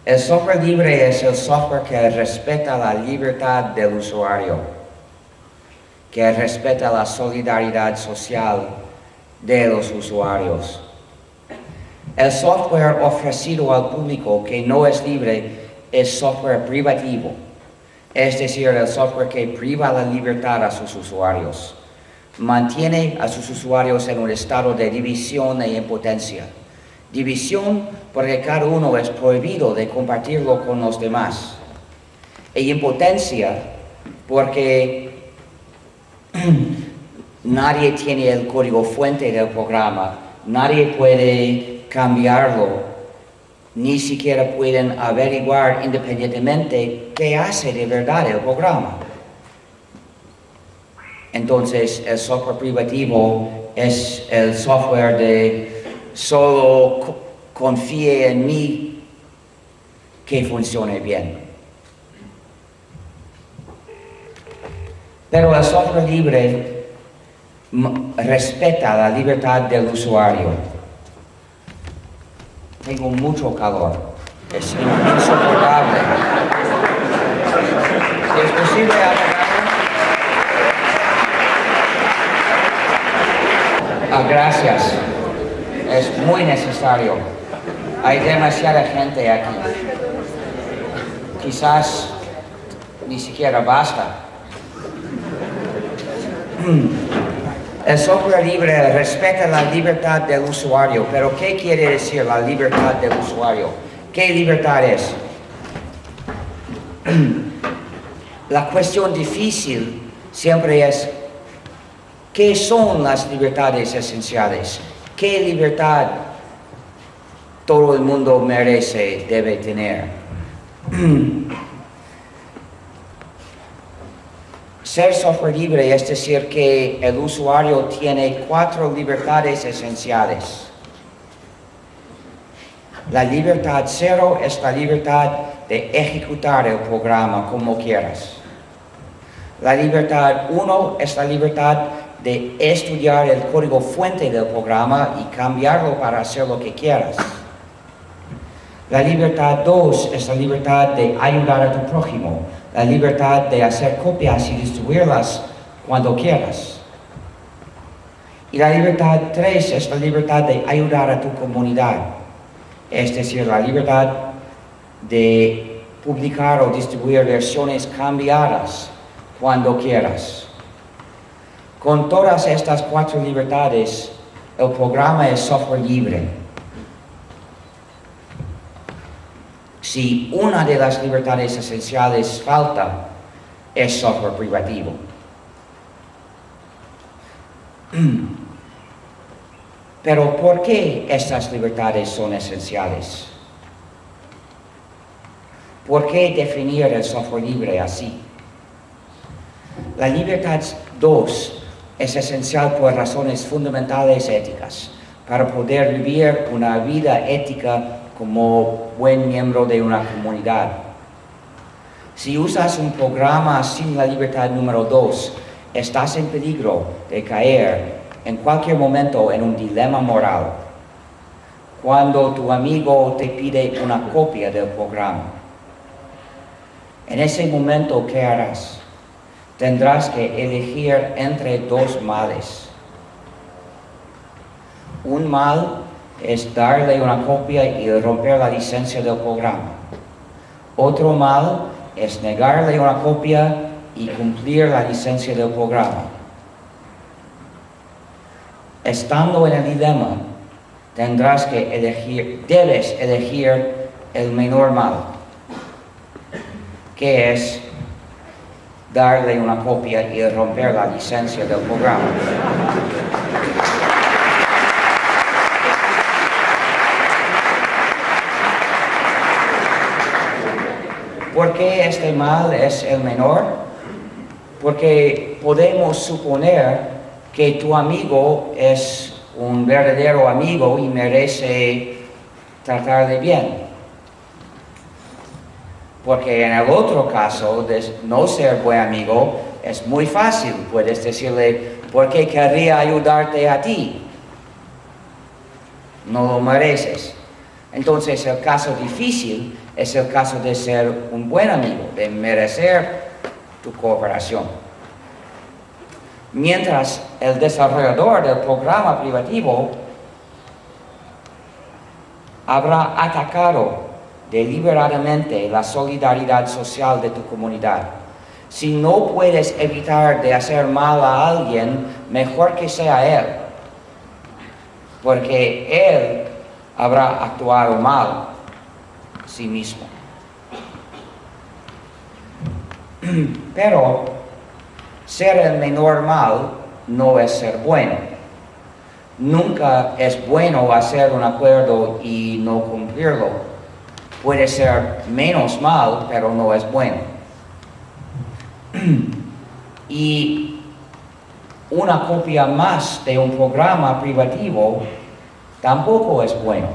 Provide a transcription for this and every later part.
El software libre es el software que respeta la libertad del usuario, que respeta la solidaridad social de los usuarios. El software ofrecido al público que no es libre es software privativo, es decir, el software que priva la libertad a sus usuarios, mantiene a sus usuarios en un estado de división e impotencia. División porque cada uno es prohibido de compartirlo con los demás. E impotencia porque nadie tiene el código fuente del programa, nadie puede cambiarlo, ni siquiera pueden averiguar independientemente qué hace de verdad el programa. Entonces, el software privativo es el software de solo confíe en mí que funcione bien. Pero el software libre respeta la libertad del usuario. Tengo mucho calor. Es insoportable. ¿Es posible apagarlo? Gracias. Es muy necesario. Hay demasiada gente aquí. Quizás ni siquiera basta. El software libre respeta la libertad del usuario, pero ¿qué quiere decir la libertad del usuario? ¿Qué libertad es? La cuestión difícil siempre es, ¿qué son las libertades esenciales? ¿Qué libertad todo el mundo merece, debe tener? Ser software libre es decir que el usuario tiene 4 libertades esenciales. La libertad 0 es la libertad de ejecutar el programa como quieras. La libertad 1 es la libertad de estudiar el código fuente del programa y cambiarlo para hacer lo que quieras. La libertad 2 es la libertad de ayudar a tu prójimo, la libertad de hacer copias y distribuirlas cuando quieras. Y la libertad 3 es la libertad de ayudar a tu comunidad, es decir, la libertad de publicar o distribuir versiones cambiadas cuando quieras. Con todas estas 4 libertades, el programa es software libre. Si una de las libertades esenciales falta, es software privativo. Pero ¿por qué estas libertades son esenciales? ¿Por qué definir el software libre así? La libertad 2 es esencial por razones fundamentales éticas, para poder vivir una vida ética como buen miembro de una comunidad. Si usas un programa sin la libertad número 2, estás en peligro de caer en cualquier momento en un dilema moral. Cuando tu amigo te pide una copia del programa, en ese momento, ¿qué harás? Tendrás que elegir entre 2 males. Un mal es darle una copia y romper la licencia del programa. Otro mal es negarle una copia y cumplir la licencia del programa. Estando en el dilema, debes elegir el menor mal, que es darle una copia y romper la licencia del programa. ¿Por qué este mal es el menor? Porque podemos suponer que tu amigo es un verdadero amigo y merece tratarle bien. Porque en el otro caso, de no ser buen amigo, es muy fácil. Puedes decirle, ¿por qué querría ayudarte a ti? No lo mereces. Entonces el caso difícil es el caso de ser un buen amigo, de merecer tu cooperación. Mientras el desarrollador del programa privativo habrá atacado deliberadamente la solidaridad social de tu comunidad. Si no puedes evitar de hacer mal a alguien, mejor que sea él, porque él habrá actuado mal a sí mismo. Pero ser el menor mal no es ser bueno. Nunca es bueno hacer un acuerdo y no cumplirlo. Puede ser menos mal, pero no es bueno. Y una copia más de un programa privativo tampoco es bueno.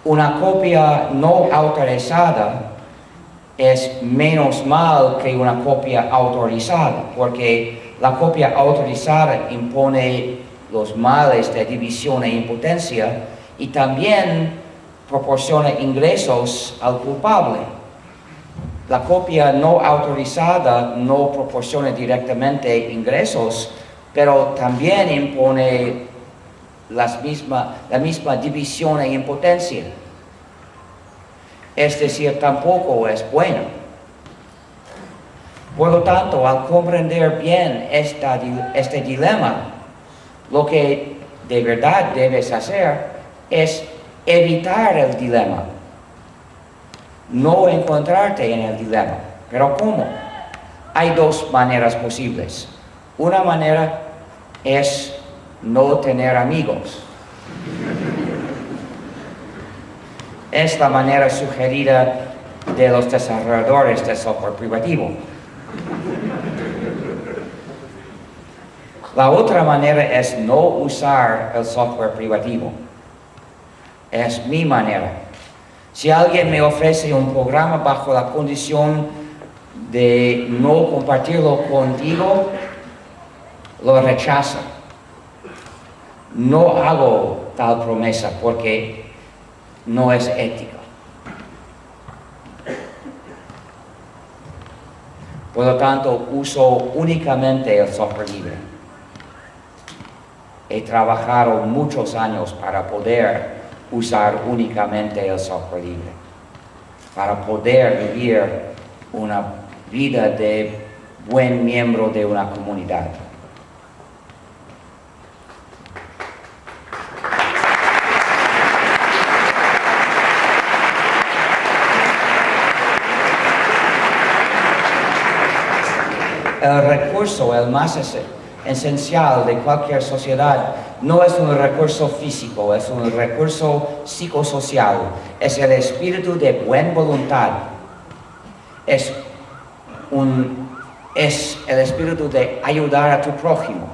Una copia no autorizada es menos mal que una copia autorizada, porque la copia autorizada impone los males de división e impotencia y también proporciona ingresos al culpable. La copia no autorizada no proporciona directamente ingresos, pero también impone la misma división e impotencia. Es decir, tampoco es bueno. Por lo tanto, al comprender bien este dilema, lo que de verdad debes hacer es evitar el dilema, no encontrarte en el dilema. ¿Pero cómo? Hay dos maneras posibles. Una manera es no tener amigos. Es la manera sugerida de los desarrolladores de software privativo. La otra manera es no usar el software privativo. Es mi manera. Si alguien me ofrece un programa bajo la condición de no compartirlo contigo, lo rechazo. No hago tal promesa porque no es ética. Por lo tanto, uso únicamente el software libre. He trabajado muchos años para poder usar únicamente el software libre, para poder vivir una vida de buen miembro de una comunidad. El recurso, el más esencial de cualquier sociedad, no es un recurso físico, es un recurso psicosocial, es el espíritu de buena voluntad, es el espíritu de ayudar a tu prójimo.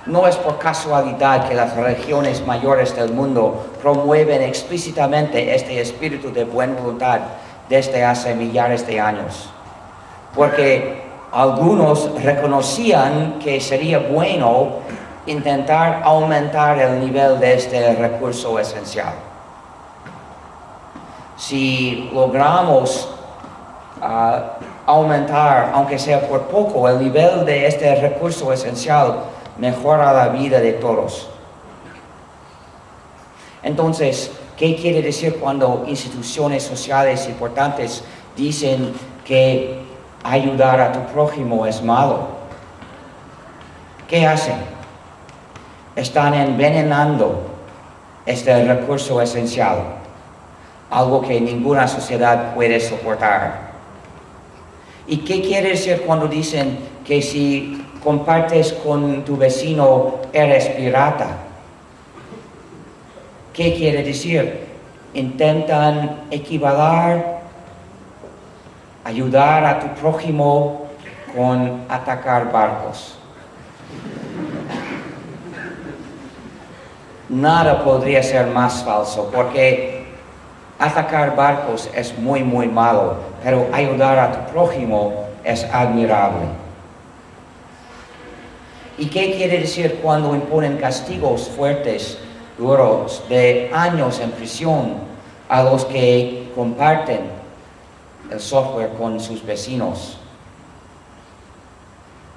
No es por casualidad que las religiones mayores del mundo promueven explícitamente este espíritu de buena voluntad desde hace millares de años, porque algunos reconocían que sería bueno intentar aumentar el nivel de este recurso esencial. Si logramos aumentar, aunque sea por poco, el nivel de este recurso esencial, mejora la vida de todos. Entonces, ¿qué quiere decir cuando instituciones sociales importantes dicen que ayudar a tu prójimo es malo? ¿Qué hacen? Están envenenando este recurso esencial, algo que ninguna sociedad puede soportar. ¿Y qué quiere decir cuando dicen que si compartes con tu vecino eres pirata? ¿Qué quiere decir? Intentan equivaler ayudar a tu prójimo con atacar barcos. Nada podría ser más falso, porque atacar barcos es muy, muy malo, pero ayudar a tu prójimo es admirable. ¿Y qué quiere decir cuando imponen castigos fuertes, duros, de años en prisión a los que comparten el software con sus vecinos?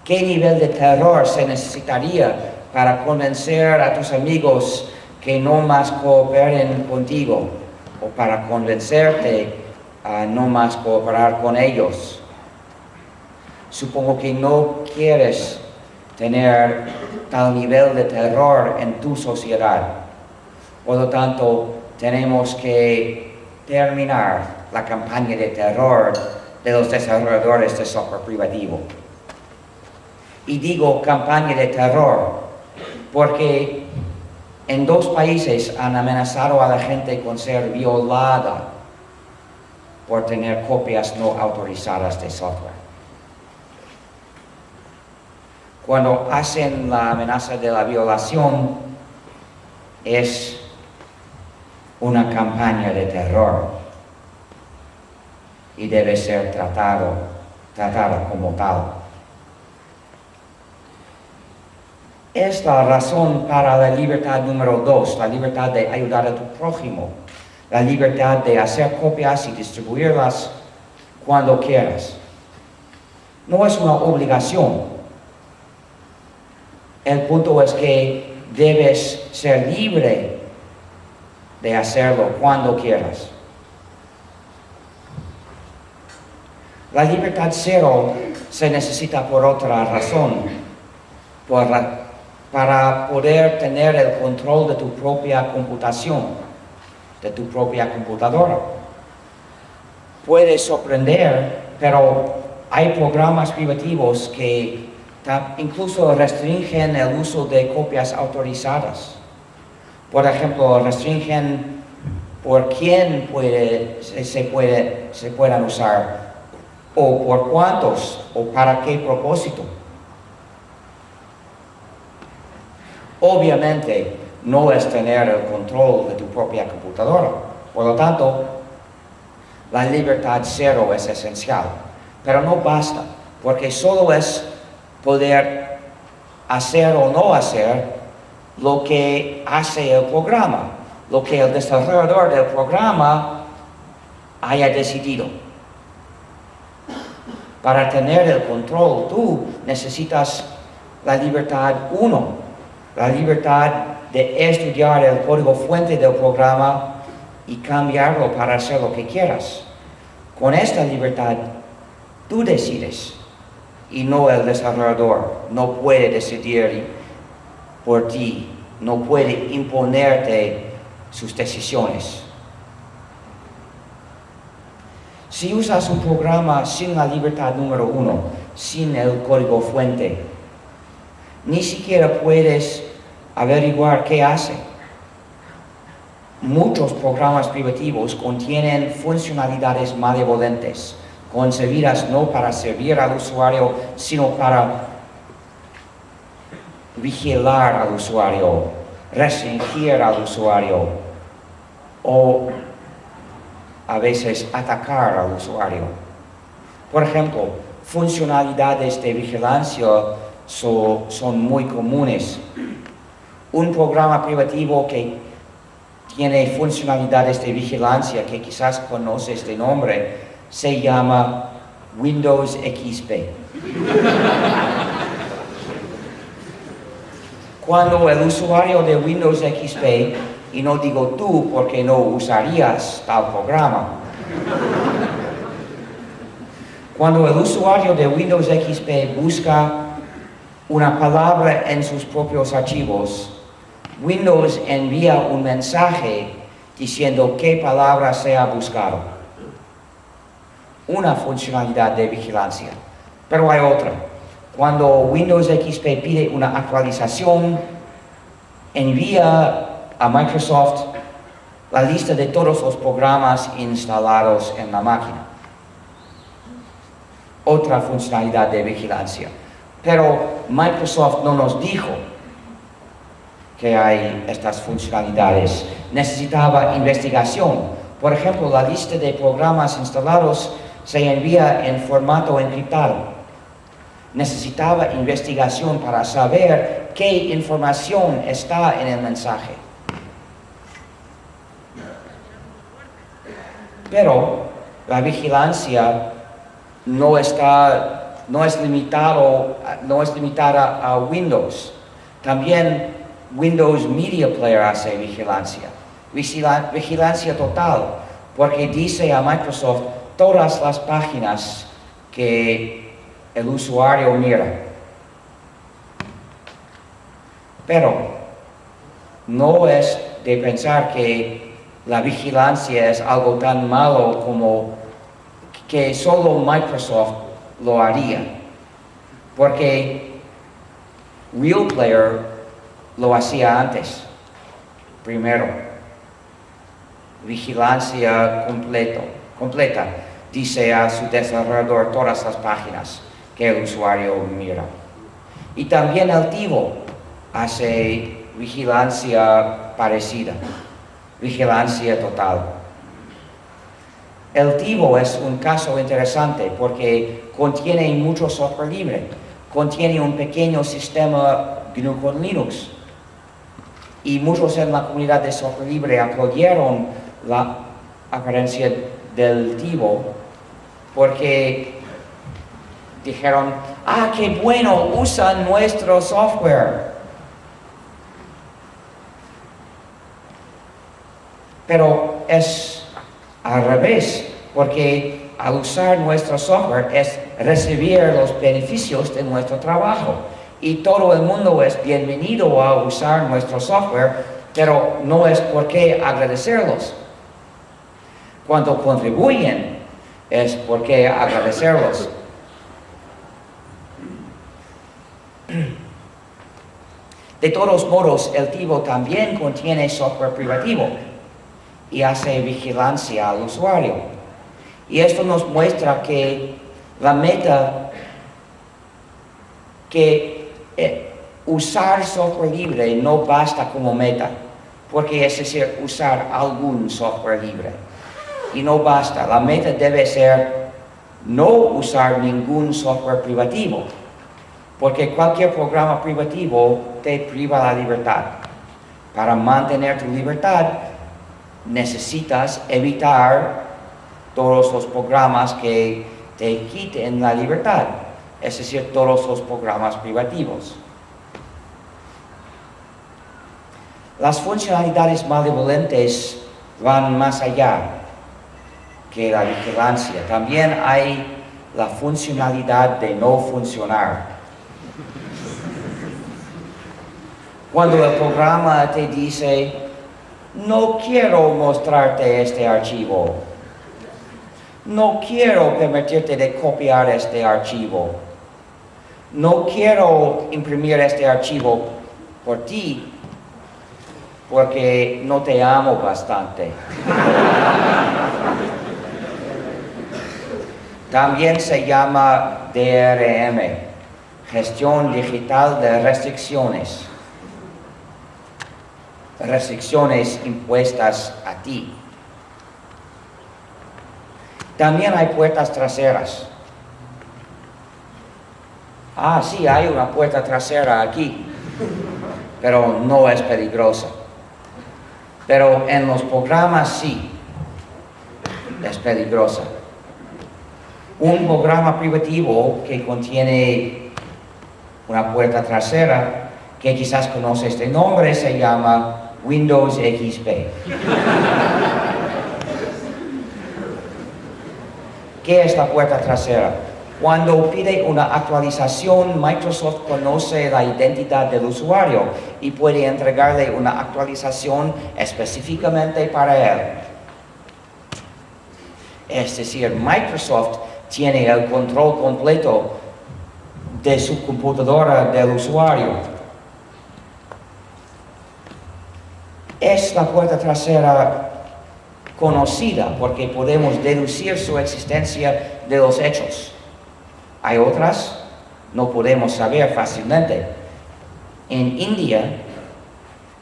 ¿Qué nivel de terror se necesitaría para convencer a tus amigos que no más cooperen contigo o para convencerte a no más cooperar con ellos? Supongo que no quieres tener tal nivel de terror en tu sociedad. Por lo tanto, tenemos que terminar la campaña de terror de los desarrolladores de software privativo. Y digo campaña de terror porque en 2 países han amenazado a la gente con ser violada por tener copias no autorizadas de software. Cuando hacen la amenaza de la violación, es una campaña de terror y debe ser tratada como tal. Es la razón para la libertad número 2, la libertad de ayudar a tu prójimo, la libertad de hacer copias y distribuirlas cuando quieras. No es una obligación. El punto es que debes ser libre de hacerlo cuando quieras. La libertad cero se necesita por otra razón, para poder tener el control de tu propia computación, de tu propia computadora. Puede sorprender, pero hay programas privativos que incluso restringen el uso de copias autorizadas. Por ejemplo, restringen por quién se puedan usar, o por cuántos, o para qué propósito. Obviamente, no es tener el control de tu propia computadora. Por lo tanto, la libertad cero es esencial. Pero no basta, porque solo es poder hacer o no hacer lo que hace el programa, lo que el desarrollador del programa haya decidido. Para tener el control, tú necesitas la libertad 1, la libertad de estudiar el código fuente del programa y cambiarlo para hacer lo que quieras. Con esta libertad, tú decides y no el desarrollador. No puede decidir por ti, no puede imponerte sus decisiones. Si usas un programa sin la libertad número 1, sin el código fuente, ni siquiera puedes averiguar qué hace. Muchos programas privativos contienen funcionalidades malevolentes, concebidas no para servir al usuario, sino para vigilar al usuario, restringir al usuario o a veces atacar al usuario. Por ejemplo, funcionalidades de vigilancia son muy comunes. Un programa privativo que tiene funcionalidades de vigilancia que quizás conoces de nombre se llama Windows XP. Cuando el usuario de Windows XP, y no digo tú porque no usarías tal programa, cuando el usuario de Windows XP busca una palabra en sus propios archivos, Windows envía un mensaje diciendo qué palabra se ha buscado. Una funcionalidad de vigilancia. Pero hay otra. Cuando Windows XP pide una actualización, envía a Microsoft la lista de todos los programas instalados en la máquina. Otra funcionalidad de vigilancia. Pero Microsoft no nos dijo que hay estas funcionalidades. Necesitaba investigación. Por ejemplo, la lista de programas instalados se envía en formato encriptado. necesitaba investigación para saber qué información está en el mensaje. Pero la vigilancia no es limitada a Windows. También Windows Media Player hace vigilancia. Vigilancia total, porque dice a Microsoft todas las páginas que el usuario mira. Pero no es de pensar que la vigilancia es algo tan malo como que solo Microsoft lo haría. Porque Real Player lo hacía antes. Primero, vigilancia completa. Dice a su desarrollador todas las páginas que el usuario mira. Y también el TiVo hace vigilancia parecida, vigilancia total. El TiVo es un caso interesante porque contiene mucho software libre, contiene un pequeño sistema GNU con Linux. Y muchos en la comunidad de software libre aplaudieron la apariencia del TiVo porque dijeron, qué bueno, usan nuestro software. Pero es al revés, porque al usar nuestro software es recibir los beneficios de nuestro trabajo. Y todo el mundo es bienvenido a usar nuestro software, pero no es por qué agradecerlos. Cuando contribuyen, es por qué agradecerlos. De todos modos, el TiVo también contiene software privativo y hace vigilancia al usuario. Y esto nos muestra que la meta, que usar software libre no basta como meta, porque es decir, usar algún software libre. Y no basta, la meta debe ser no usar ningún software privativo, porque cualquier programa privativo te priva la libertad. Para mantener tu libertad, necesitas evitar todos los programas que te quiten la libertad, es decir, todos los programas privativos. Las funcionalidades malevolentes van más allá que la vigilancia. También hay la funcionalidad de no funcionar. Cuando el programa te dice, no quiero mostrarte este archivo, no quiero permitirte de copiar este archivo, no quiero imprimir este archivo por ti, porque no te amo bastante. También se llama DRM, Gestión Digital de Restricciones. Restricciones impuestas a ti. También hay puertas traseras. Sí, hay una puerta trasera aquí, pero no es peligrosa. Pero en los programas sí, es peligrosa. Un programa privativo que contiene una puerta trasera, que quizás conoces de nombre, se llama Windows XP. ¿Qué es la puerta trasera? Cuando pide una actualización, Microsoft conoce la identidad del usuario y puede entregarle una actualización específicamente para él. Es decir, Microsoft tiene el control completo de su computadora del usuario. Es la puerta trasera conocida porque podemos deducir su existencia de los hechos. Hay otras, no podemos saber fácilmente. En India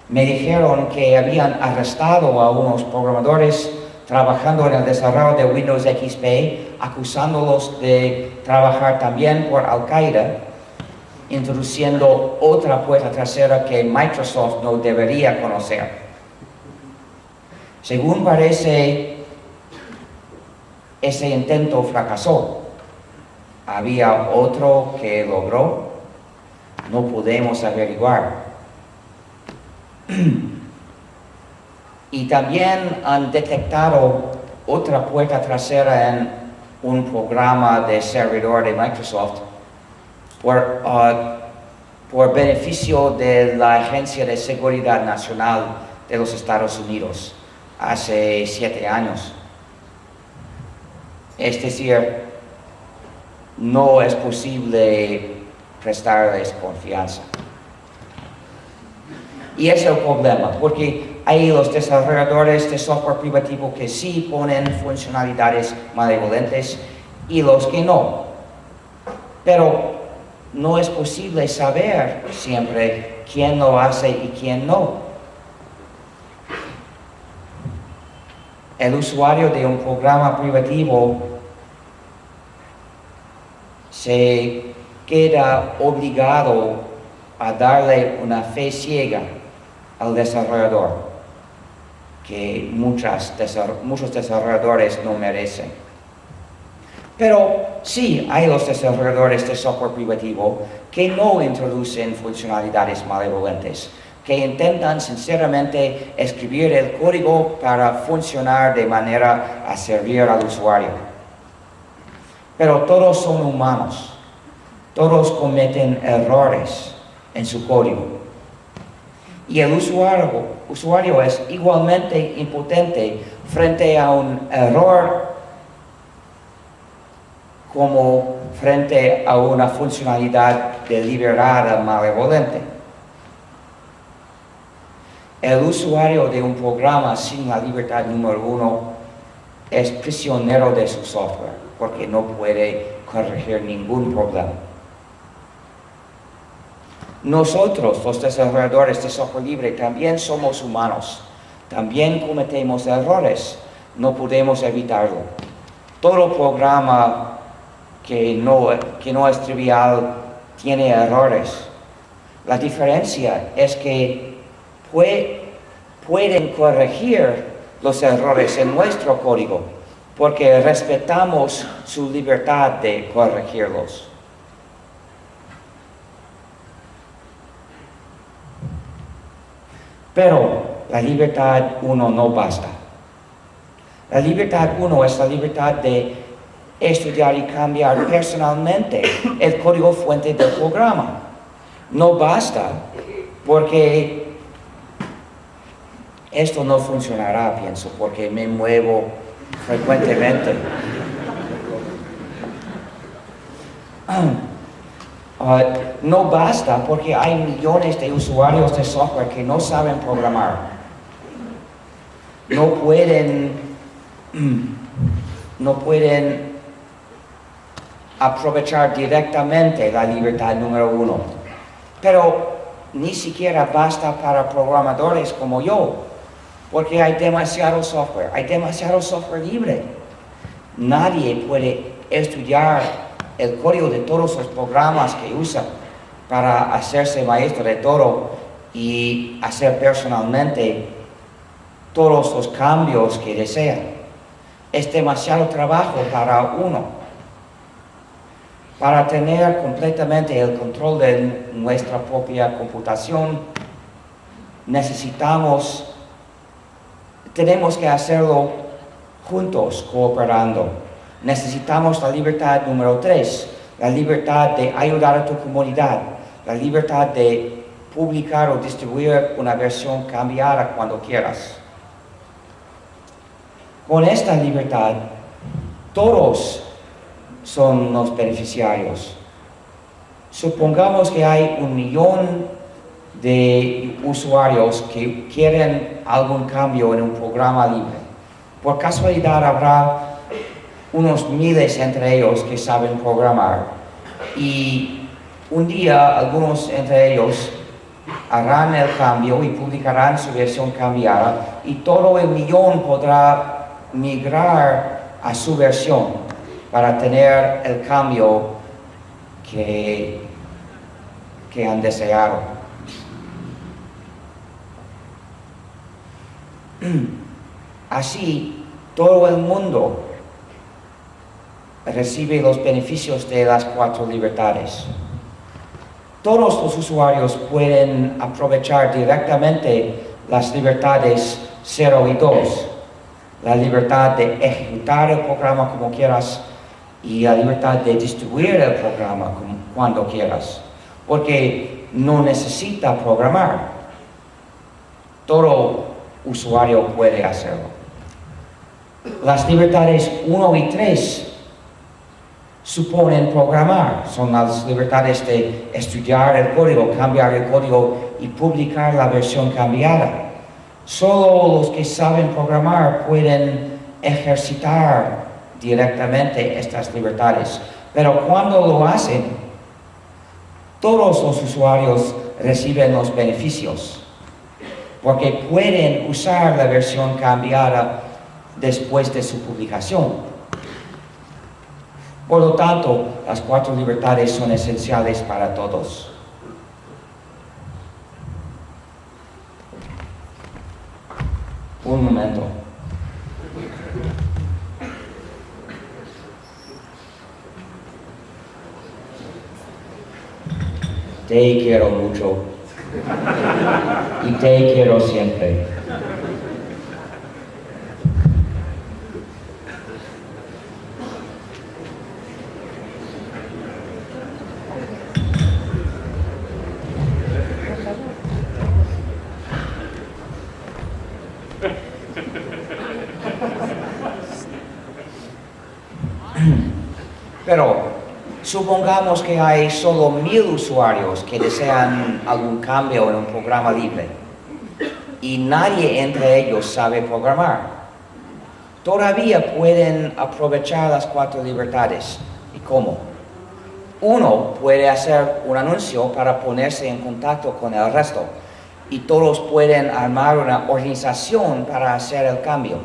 me dijeron que habían arrestado a unos programadores trabajando en el desarrollo de Windows XP, acusándolos de trabajar también por Al-Qaeda, introduciendo otra puerta trasera que Microsoft no debería conocer. Según parece, ese intento fracasó. Había otro que logró, no podemos averiguar. Y también han detectado otra puerta trasera en un programa de servidor de Microsoft por beneficio de la Agencia de Seguridad Nacional de los Estados Unidos hace 7 años. Es decir, no es posible prestarles confianza. Y es el problema, porque hay los desarrolladores de software privativo que sí ponen funcionalidades malevolentes y los que no. Pero no es posible saber siempre quién lo hace y quién no. El usuario de un programa privativo se queda obligado a darle una fe ciega al desarrollador, que muchos desarrolladores no merecen. Pero sí hay los desarrolladores de software privativo que no introducen funcionalidades malevolentes, que intentan sinceramente escribir el código para funcionar de manera a servir al usuario. Pero todos son humanos, todos cometen errores en su código. Y el usuario es igualmente impotente frente a un error como frente a una funcionalidad deliberada malevolente. El usuario de un programa sin la libertad número 1 es prisionero de su software, porque no puede corregir ningún problema. Nosotros, los desarrolladores de software libre, también somos humanos. También cometemos errores. No podemos evitarlo. Todo programa que no es trivial tiene errores. La diferencia es que pueden corregir los errores en nuestro código, porque respetamos su libertad de corregirlos. Pero la libertad 1 no basta. La libertad 1 es la libertad de estudiar y cambiar personalmente el código fuente del programa. No basta, porque esto no funcionará, pienso, porque me muevo frecuentemente. No basta porque hay millones de usuarios de software que no saben programar. No pueden aprovechar directamente la libertad número 1. Pero ni siquiera basta para programadores como yo, porque hay demasiado software libre. Nadie puede estudiar el código de todos los programas que usa para hacerse maestro de todo y hacer personalmente todos los cambios que desea. Es demasiado trabajo para uno. Para tener completamente el control de nuestra propia computación, tenemos que hacerlo juntos, cooperando. Necesitamos la libertad número 3, la libertad de ayudar a tu comunidad, la libertad de publicar o distribuir una versión cambiada cuando quieras. Con esta libertad, todos son los beneficiarios. Supongamos que hay 1 millón de usuarios que quieren algún cambio en un programa libre. Por casualidad habrá unos miles entre ellos que saben programar, y un día algunos entre ellos harán el cambio y publicarán su versión cambiada, y todo el millón podrá migrar a su versión para tener el cambio que han deseado. Así, todo el mundo recibe los beneficios de las 4 libertades. Todos los usuarios pueden aprovechar directamente las libertades 0 y 2, la libertad de ejecutar el programa como quieras y la libertad de distribuir el programa cuando quieras, porque no necesita programar. Todo usuario puede hacerlo. Las libertades 1 y 3 suponen programar, son las libertades de estudiar el código, cambiar el código y publicar la versión cambiada. Solo los que saben programar pueden ejercitar directamente estas libertades, pero cuando lo hacen, todos los usuarios reciben los beneficios, porque pueden usar la versión cambiada después de su publicación. Por lo tanto, las 4 libertades son esenciales para todos. Un momento. Te quiero mucho y te quiero siempre. Pero supongamos que hay solo 1000 usuarios que desean algún cambio en un programa libre y nadie entre ellos sabe programar. Todavía pueden aprovechar las 4 libertades. ¿Y cómo? Uno puede hacer un anuncio para ponerse en contacto con el resto y todos pueden armar una organización para hacer el cambio.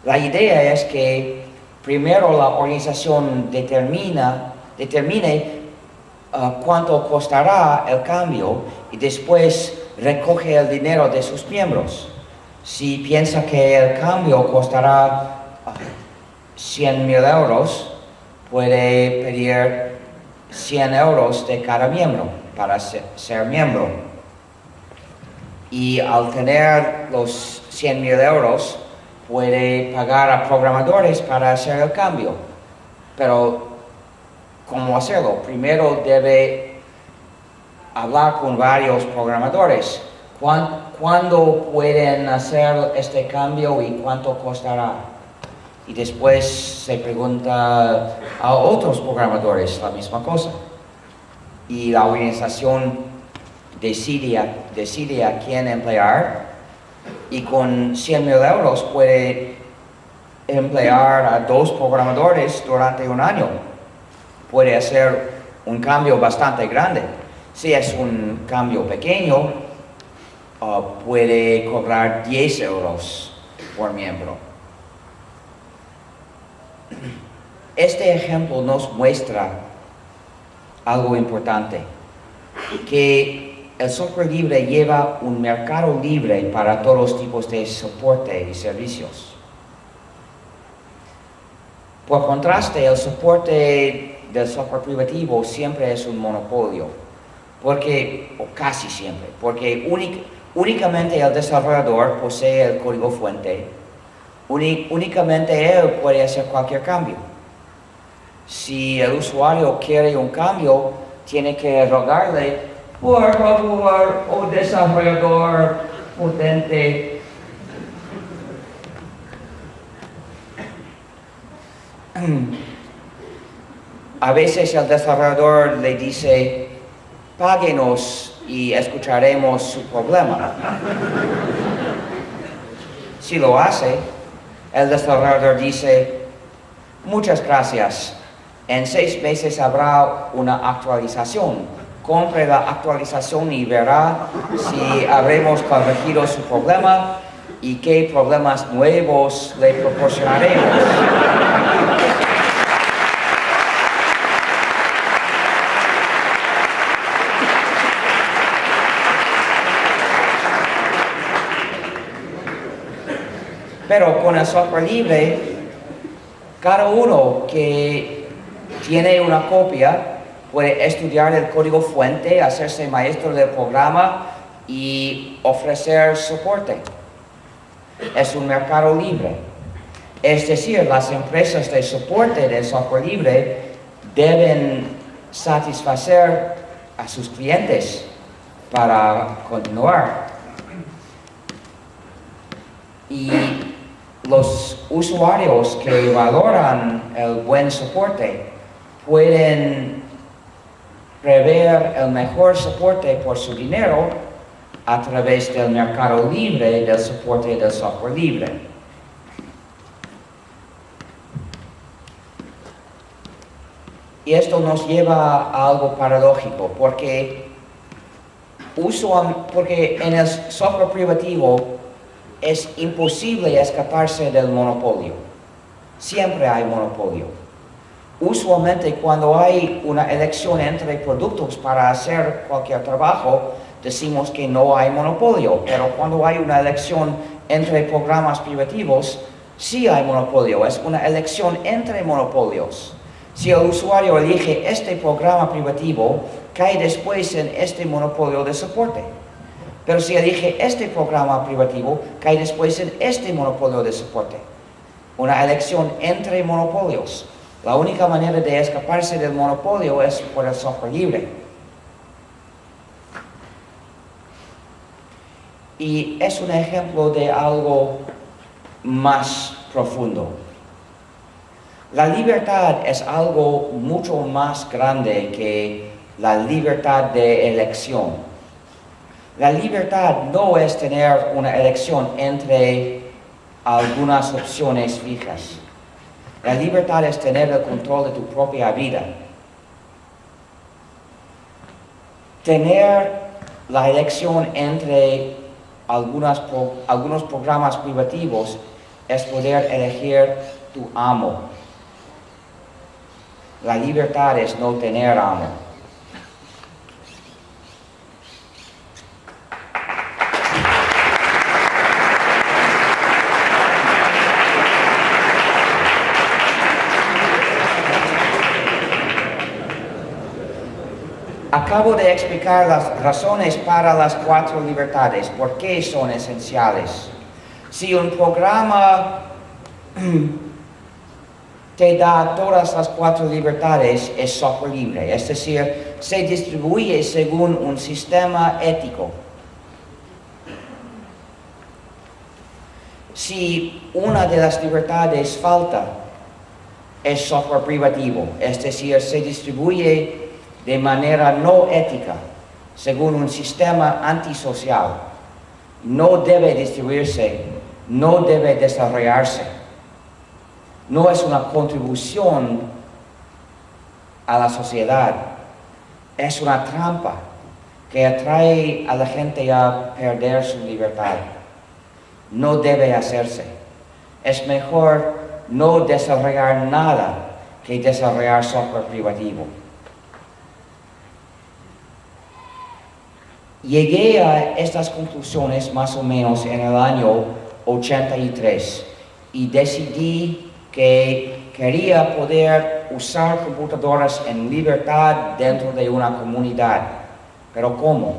La idea es que primero la organización determine cuánto costará el cambio y después recoge el dinero de sus miembros. Si piensa que el cambio costará 100.000 euros, puede pedir 100 euros de cada miembro para ser miembro. Y al tener los 100.000 euros, puede pagar a programadores para hacer el cambio. Pero, ¿cómo hacerlo? Primero debe hablar con varios programadores. ¿Cuándo pueden hacer este cambio y cuánto costará? Y después se pregunta a otros programadores la misma cosa. Y la organización decide a quién emplear. Y con 100.000 euros puede emplear a 2 programadores durante un año. Puede hacer un cambio bastante grande. Si es un cambio pequeño, puede cobrar 10 euros por miembro. Este ejemplo nos muestra algo importante, que el software libre lleva un mercado libre para todos los tipos de soporte y servicios. Por contraste, el soporte del software privativo siempre es un monopolio, o casi siempre, porque únicamente el desarrollador posee el código fuente, únicamente él puede hacer cualquier cambio. Si el usuario quiere un cambio, tiene que rogarle: por favor, oh desarrollador potente. A veces el desarrollador le dice: páguenos y escucharemos su problema. Si lo hace, el desarrollador dice: muchas gracias, en 6 meses habrá una actualización. Compre la actualización y verá si habremos corregido su problema y qué problemas nuevos le proporcionaremos. Pero con el software libre, cada uno que tiene una copia puede estudiar el código fuente, hacerse maestro del programa y ofrecer soporte. Es un mercado libre. Es decir, las empresas de soporte del software libre deben satisfacer a sus clientes para continuar. Y los usuarios que valoran el buen soporte pueden prever el mejor soporte por su dinero a través del mercado libre del soporte del software libre. Y esto nos lleva a algo paradójico, porque en el software privativo es imposible escaparse del monopolio. Siempre hay monopolio. Usualmente cuando hay una elección entre productos para hacer cualquier trabajo, decimos que no hay monopolio, pero cuando hay una elección entre programas privativos, sí hay monopolio, es una elección entre monopolios. Si el usuario elige este programa privativo, cae después en este monopolio de soporte. Pero si elige este programa privativo, cae después en este monopolio de soporte. Una elección entre monopolios. La única manera de escaparse del monopolio es por el software libre. Y es un ejemplo de algo más profundo. La libertad es algo mucho más grande que la libertad de elección. La libertad no es tener una elección entre algunas opciones fijas. La libertad es tener el control de tu propia vida. Tener la elección entre algunos programas privativos es poder elegir tu amo. La libertad es no tener amo. Acabo de explicar las razones para las 4 libertades, por qué son esenciales. Si un programa te da todas las 4 libertades, es software libre, es decir, se distribuye según un sistema ético. Si una de las libertades falta, es software privativo, es decir, se distribuye de manera no ética, según un sistema antisocial. No debe distribuirse, no debe desarrollarse. No es una contribución a la sociedad, es una trampa que atrae a la gente a perder su libertad. No debe hacerse. Es mejor no desarrollar nada que desarrollar software privativo. Llegué a estas conclusiones más o menos en el año 83 y decidí que quería poder usar computadoras en libertad dentro de una comunidad. ¿Pero cómo?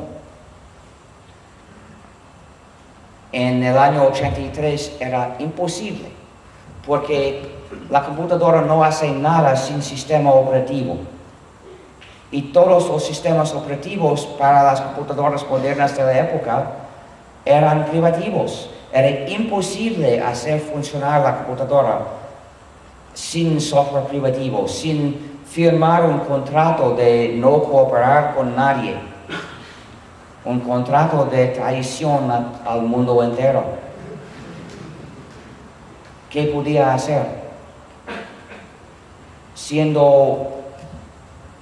En el año 83 era imposible, porque la computadora no hace nada sin sistema operativo. Y todos los sistemas operativos para las computadoras modernas de la época eran privativos. Era imposible hacer funcionar la computadora sin software privativo, sin firmar un contrato de no cooperar con nadie, un contrato de traición al mundo entero. ¿Qué podía hacer? Siendo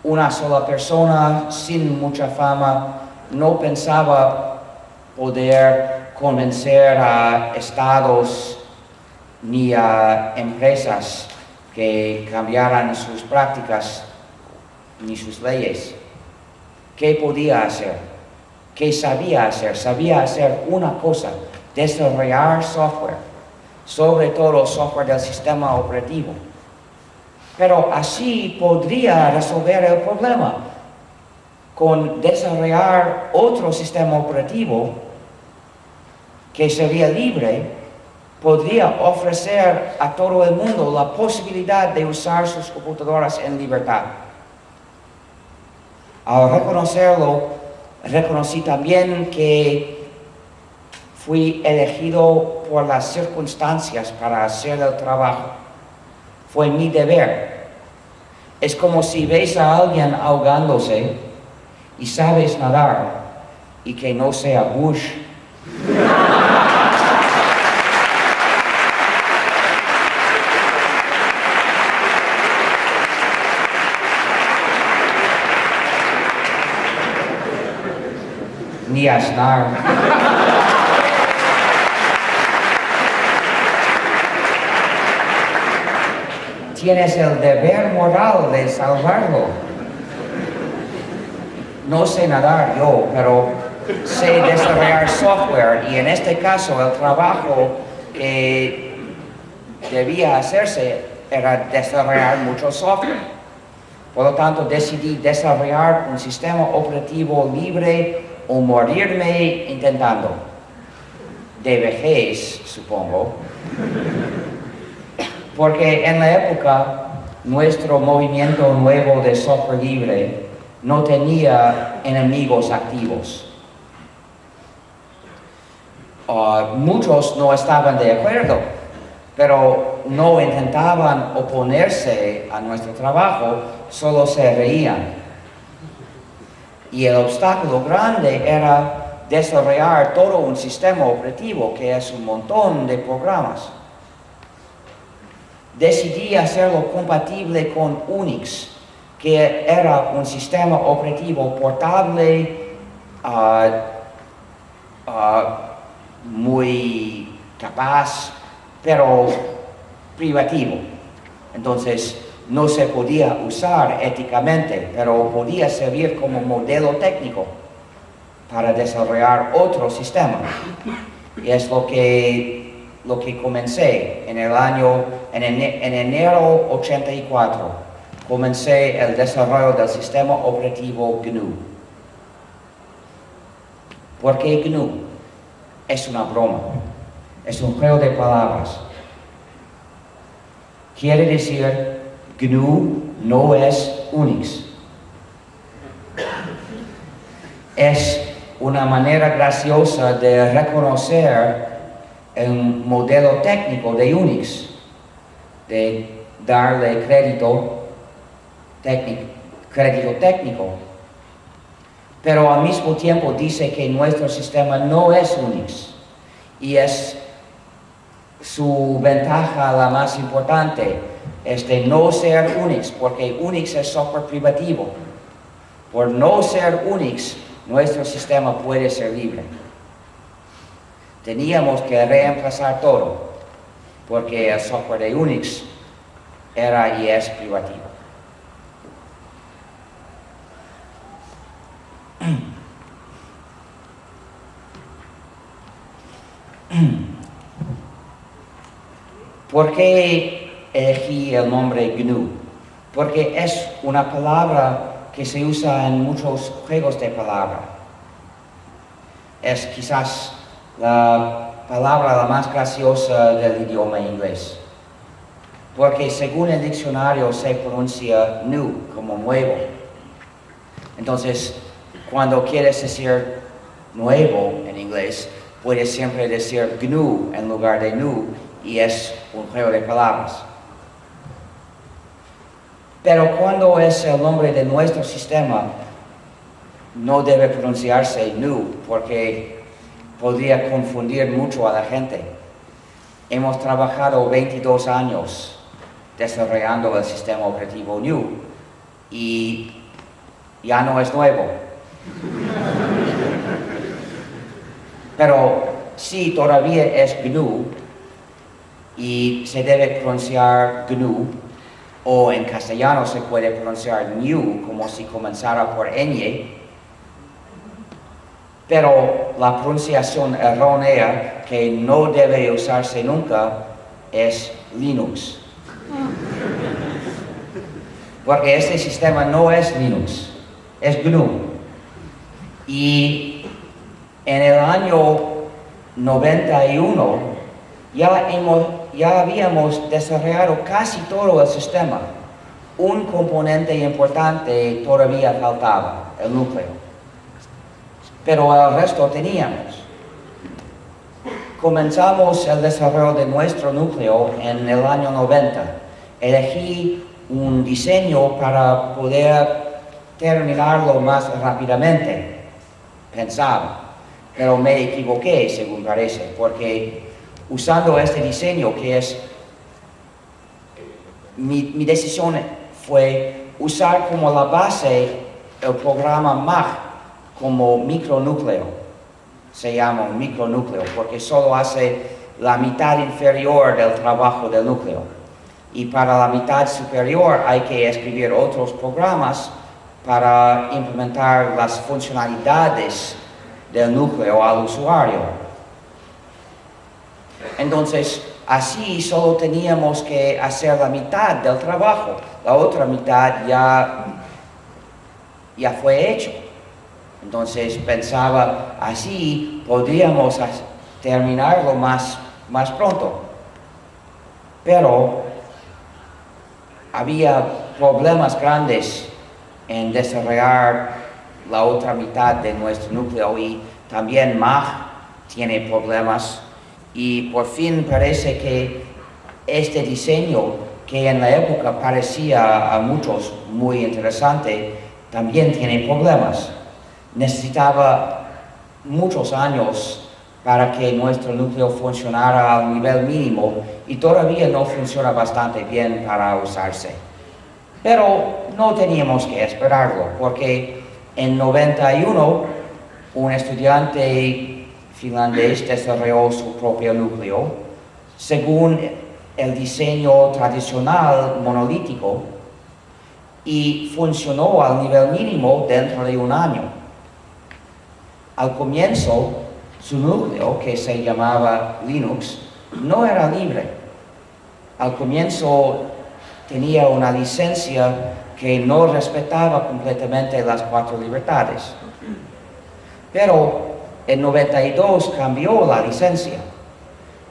una sola persona, sin mucha fama, no pensaba poder convencer a estados ni a empresas que cambiaran sus prácticas ni sus leyes. ¿Qué podía hacer? ¿Qué sabía hacer? Sabía hacer una cosa: desarrollar software, sobre todo software del sistema operativo. Pero así podría resolver el problema. Con desarrollar otro sistema operativo que sería libre, podría ofrecer a todo el mundo la posibilidad de usar sus computadoras en libertad. Al reconocerlo, reconocí también que fui elegido por las circunstancias para hacer el trabajo. Fue mi deber. Es como si ves a alguien ahogándose y sabes nadar y que no sea Bush. Ni Aznar. Tienes el deber moral de salvarlo. No sé nadar yo, pero sé desarrollar software, y en este caso el trabajo que debía hacerse era desarrollar mucho software. Por lo tanto, decidí desarrollar un sistema operativo libre o morirme intentando. De vejez, supongo. Porque en la época, nuestro movimiento nuevo de software libre no tenía enemigos activos. Muchos no estaban de acuerdo, pero no intentaban oponerse a nuestro trabajo, solo se reían. Y el obstáculo grande era desarrollar todo un sistema operativo, que es un montón de programas. Decidí hacerlo compatible con Unix, que era un sistema operativo portable, muy capaz, pero privativo. Entonces, no se podía usar éticamente, pero podía servir como modelo técnico para desarrollar otro sistema. Y es lo que comencé en enero 84. Comencé el desarrollo del sistema operativo GNU. ¿Por qué GNU? Es una broma. Es un juego de palabras. Quiere decir, GNU no es Unix. Es una manera graciosa de reconocer el modelo técnico de Unix, de darle crédito técnico. Pero al mismo tiempo dice que nuestro sistema no es Unix, y es su ventaja la más importante, es de no ser Unix, porque Unix es software privativo. Por no ser Unix, nuestro sistema puede ser libre. Teníamos que reemplazar todo, porque el software de Unix era y es privativo. ¿Por qué elegí el nombre GNU? Porque es una palabra que se usa en muchos juegos de palabra. Es quizás la palabra la más graciosa del idioma inglés. Porque según el diccionario se pronuncia new como nuevo. Entonces, cuando quieres decir nuevo en inglés, puedes siempre decir GNU en lugar de new, y es un juego de palabras. Pero cuando es el nombre de nuestro sistema, no debe pronunciarse new, porque podría confundir mucho a la gente. Hemos trabajado 22 años desarrollando el sistema operativo GNU, y ya no es nuevo. Pero sí todavía es GNU y se debe pronunciar GNU, o en castellano se puede pronunciar GNU como si comenzara por ñ, pero la pronunciación errónea que no debe usarse nunca es Linux. Porque este sistema no es Linux, es GNU. Y en el año 91 ya habíamos desarrollado casi todo el sistema. Un componente importante todavía faltaba, el núcleo. Pero el resto teníamos. Comenzamos el desarrollo de nuestro núcleo en el año 90. Elegí un diseño para poder terminarlo más rápidamente, pensaba. Pero me equivoqué, según parece, porque usando este diseño que es... Mi decisión fue usar como la base el programa MAG como micronúcleo. Se llama un micronúcleo porque solo hace la mitad inferior del trabajo del núcleo. Y para la mitad superior hay que escribir otros programas para implementar las funcionalidades del núcleo al usuario. Entonces, así solo teníamos que hacer la mitad del trabajo. La otra mitad ya fue hecho. Entonces pensaba, así podríamos terminarlo más pronto. Pero había problemas grandes en desarrollar la otra mitad de nuestro núcleo y también MAG tiene problemas y por fin parece que este diseño que en la época parecía a muchos muy interesante también tiene problemas. Necesitaba muchos años para que nuestro núcleo funcionara al nivel mínimo y todavía no funciona bastante bien para usarse. Pero no teníamos que esperarlo, porque en 91 un estudiante finlandés desarrolló su propio núcleo según el diseño tradicional monolítico y funcionó al nivel mínimo dentro de un año. Al comienzo, su núcleo, que se llamaba Linux, no era libre. Al comienzo tenía una licencia que no respetaba completamente las 4 libertades. Pero en 92 cambió la licencia,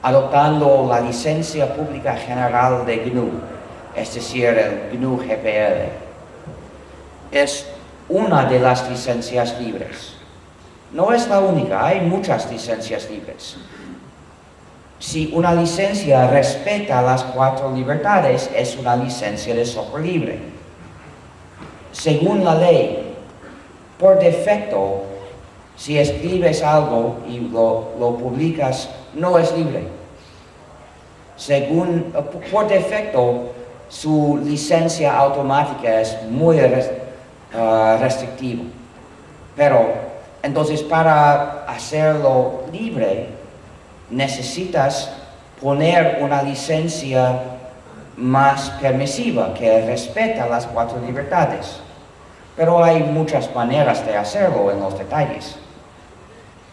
adoptando la licencia pública general de GNU, es decir, el GNU GPL. Es una de las licencias libres. No es la única, hay muchas licencias libres. Si una licencia respeta las 4 libertades, es una licencia de software libre. Según la ley, por defecto, si escribes algo y lo publicas, no es libre. Por defecto, su licencia automática es muy restrictiva. Pero entonces, para hacerlo libre, necesitas poner una licencia más permisiva que respeta las 4 libertades. Pero hay muchas maneras de hacerlo en los detalles.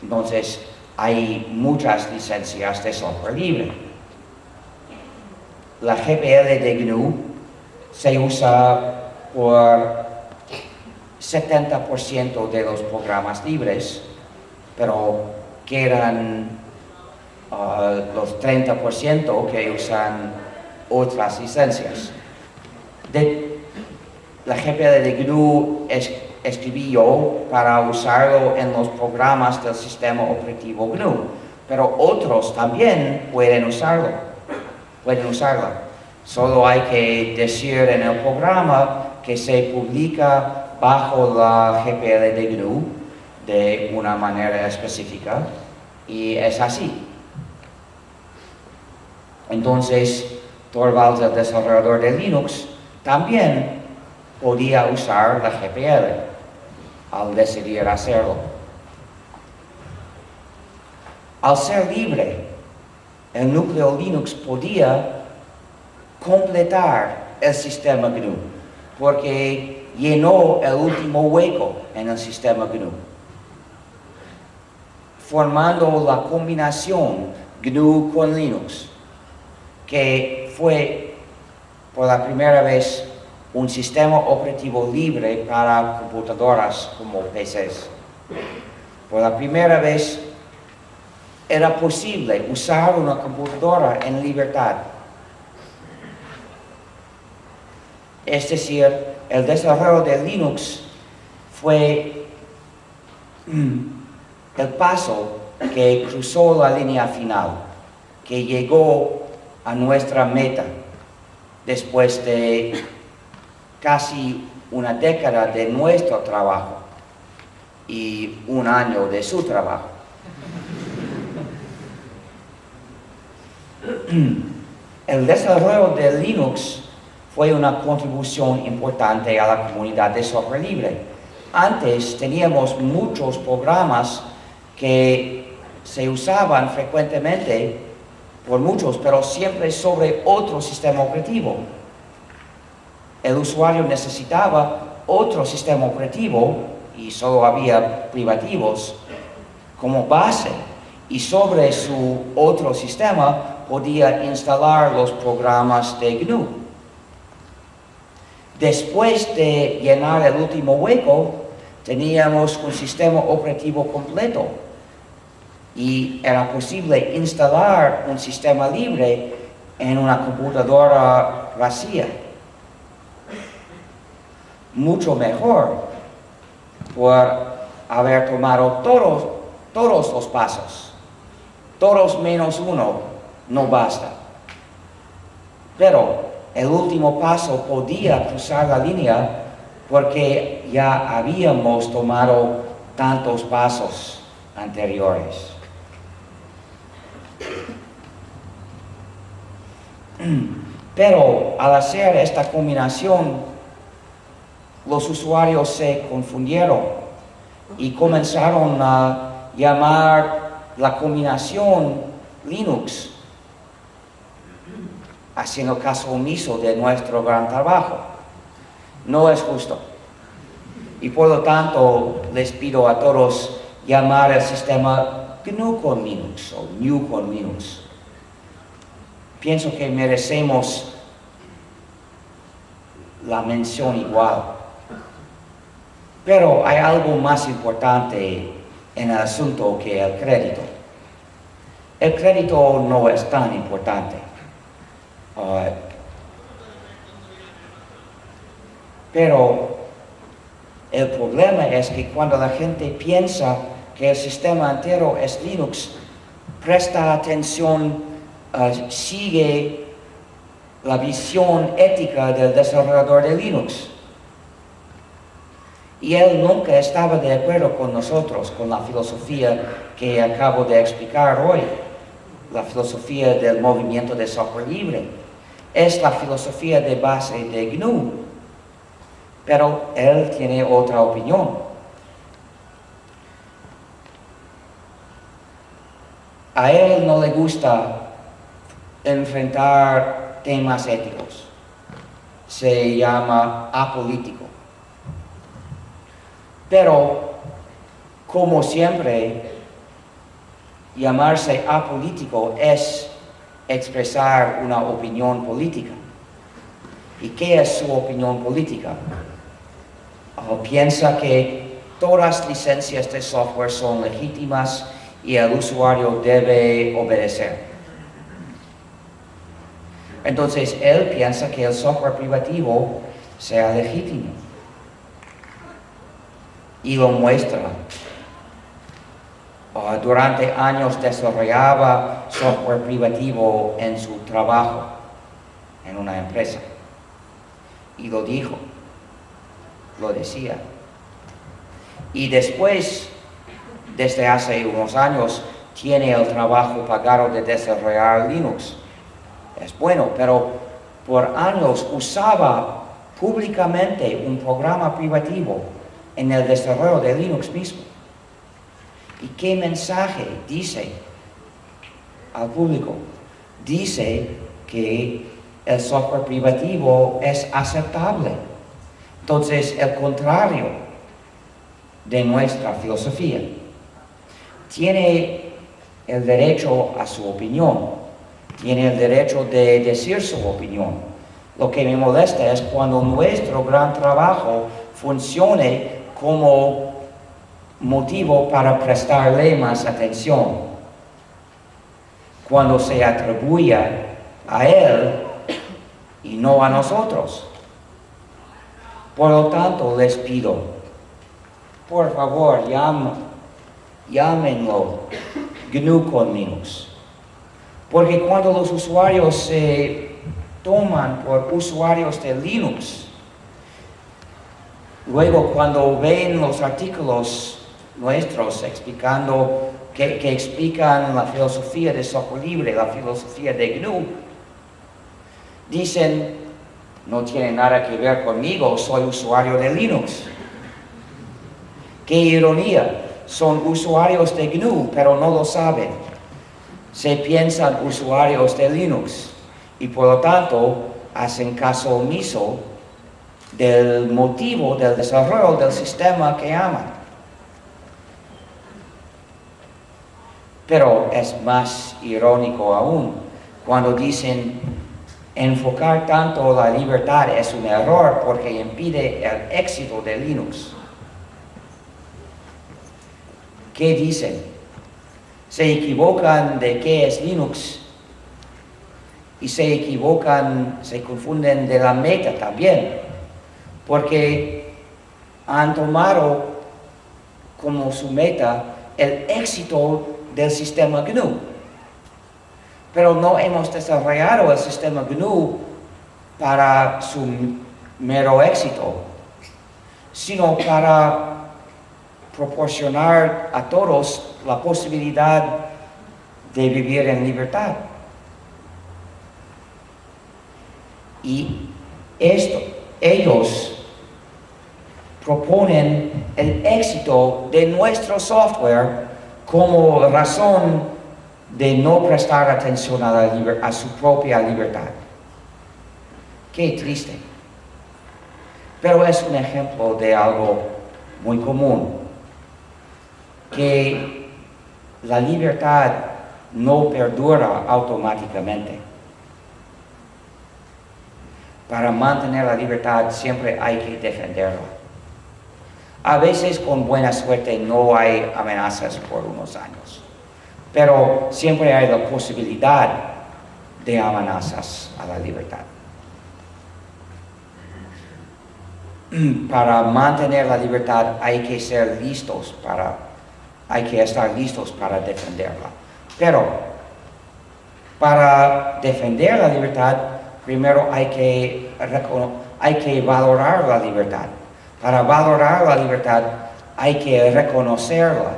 Entonces, hay muchas licencias de software libre. La GPL de GNU se usa por 70% de los programas libres, pero quedan los 30% que usan otras licencias. La GPL de GNU escribí yo para usarlo en los programas del sistema operativo GNU, pero otros también pueden usarla. Solo hay que decir en el programa que se publica bajo la GPL de GNU de una manera específica y es así. Entonces, Torvalds, el desarrollador de Linux, también podía usar la GPL al decidir hacerlo. Al ser libre, el núcleo Linux podía completar el sistema GNU, porque llenó el último hueco en el sistema GNU, formando la combinación GNU con Linux, que fue por la primera vez un sistema operativo libre para computadoras como PCs. Por la primera vez era posible usar una computadora en libertad. Es decir, el desarrollo de Linux fue el paso que cruzó la línea final, que llegó a nuestra meta después de casi una década de nuestro trabajo y un año de su trabajo. El desarrollo de Linux fue una contribución importante a la comunidad de software libre. Antes teníamos muchos programas que se usaban frecuentemente por muchos, pero siempre sobre otro sistema operativo. El usuario necesitaba otro sistema operativo y solo había privativos como base, y sobre su otro sistema podía instalar los programas de GNU. Después de llenar el último hueco, teníamos un sistema operativo completo y era posible instalar un sistema libre en una computadora vacía. Mucho mejor por haber tomado todos los pasos. Todos menos uno no basta. Pero el último paso podía cruzar la línea porque ya habíamos tomado tantos pasos anteriores. Pero al hacer esta combinación, los usuarios se confundieron y comenzaron a llamar la combinación Linux, haciendo caso omiso de nuestro gran trabajo. No es justo. Y por lo tanto, les pido a todos llamar el sistema GNU con Linux o GNU con Linux. Pienso que merecemos la mención igual. Pero hay algo más importante en el asunto que el crédito. El crédito no es tan importante. Pero el problema es que cuando la gente piensa que el sistema entero es Linux, presta atención, sigue la visión ética del desarrollador de Linux. Y él nunca estaba de acuerdo con nosotros, con la filosofía que acabo de explicar hoy, la filosofía del movimiento de software libre. Es la filosofía de base de GNU, pero él tiene otra opinión. A él no le gusta enfrentar temas éticos. Se llama apolítico. Pero, como siempre, llamarse apolítico es expresar una opinión política. ¿Y qué es su opinión política? Piensa que todas las licencias de software son legítimas y el usuario debe obedecer. Entonces, él piensa que el software privativo sea legítimo. Y lo muestra. Durante años desarrollaba software privativo en su trabajo, en una empresa. Y lo dijo, lo decía. Y después, desde hace unos años, tiene el trabajo pagado de desarrollar Linux. Es bueno, pero por años usaba públicamente un programa privativo en el desarrollo de Linux mismo. ¿Y qué mensaje dice al público. Dice que el software privativo es aceptable. Entonces, el contrario de nuestra filosofía. Tiene el derecho a su opinión, tiene el derecho de decir su opinión. Lo que me molesta es cuando nuestro gran trabajo funcione como motivo para prestarle más atención, cuando se atribuye a él y no a nosotros. Por lo tanto, les pido, por favor, llámenlo GNU con Linux. Porque cuando los usuarios se toman por usuarios de Linux, luego cuando ven los artículos nuestros explicando, que explican la filosofía de software libre, la filosofía de GNU, dicen, no tiene nada que ver conmigo, soy usuario de Linux. ¡Qué ironía! Son usuarios de GNU, pero no lo saben. Se piensan usuarios de Linux y por lo tanto hacen caso omiso del motivo del desarrollo del sistema que aman. Pero es más irónico aún cuando dicen enfocar tanto la libertad es un error porque impide el éxito de Linux. ¿Qué dicen? Se equivocan de qué es Linux y se equivocan, se confunden de la meta también, porque han tomado como su meta el éxito del sistema GNU. Pero no hemos desarrollado el sistema GNU para su mero éxito, sino para proporcionar a todos la posibilidad de vivir en libertad. Y ellos proponen el éxito de nuestro software como razón de no prestar atención a su propia libertad. Qué triste. Pero es un ejemplo de algo muy común, que la libertad no perdura automáticamente. Para mantener la libertad siempre hay que defenderla. A veces con buena suerte no hay amenazas por unos años, pero siempre hay la posibilidad de amenazas a la libertad. Para mantener la libertad hay que estar listos para defenderla. Pero para defender la libertad, primero hay que valorar la libertad. Para valorar la libertad hay que reconocerla.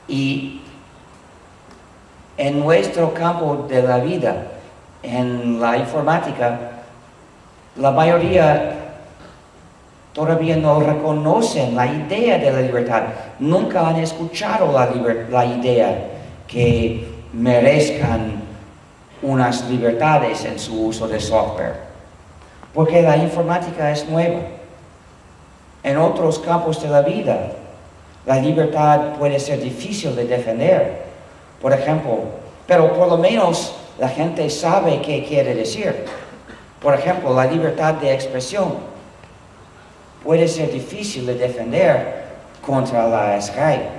Y en nuestro campo de la vida, en la informática, la mayoría todavía no reconocen la idea de la libertad. Nunca han escuchado la idea que merezcan unas libertades en su uso de software. Porque la informática es nueva. En otros campos de la vida, la libertad puede ser difícil de defender. Por ejemplo, pero por lo menos la gente sabe qué quiere decir. Por ejemplo, la libertad de expresión puede ser difícil de defender contra la Skype.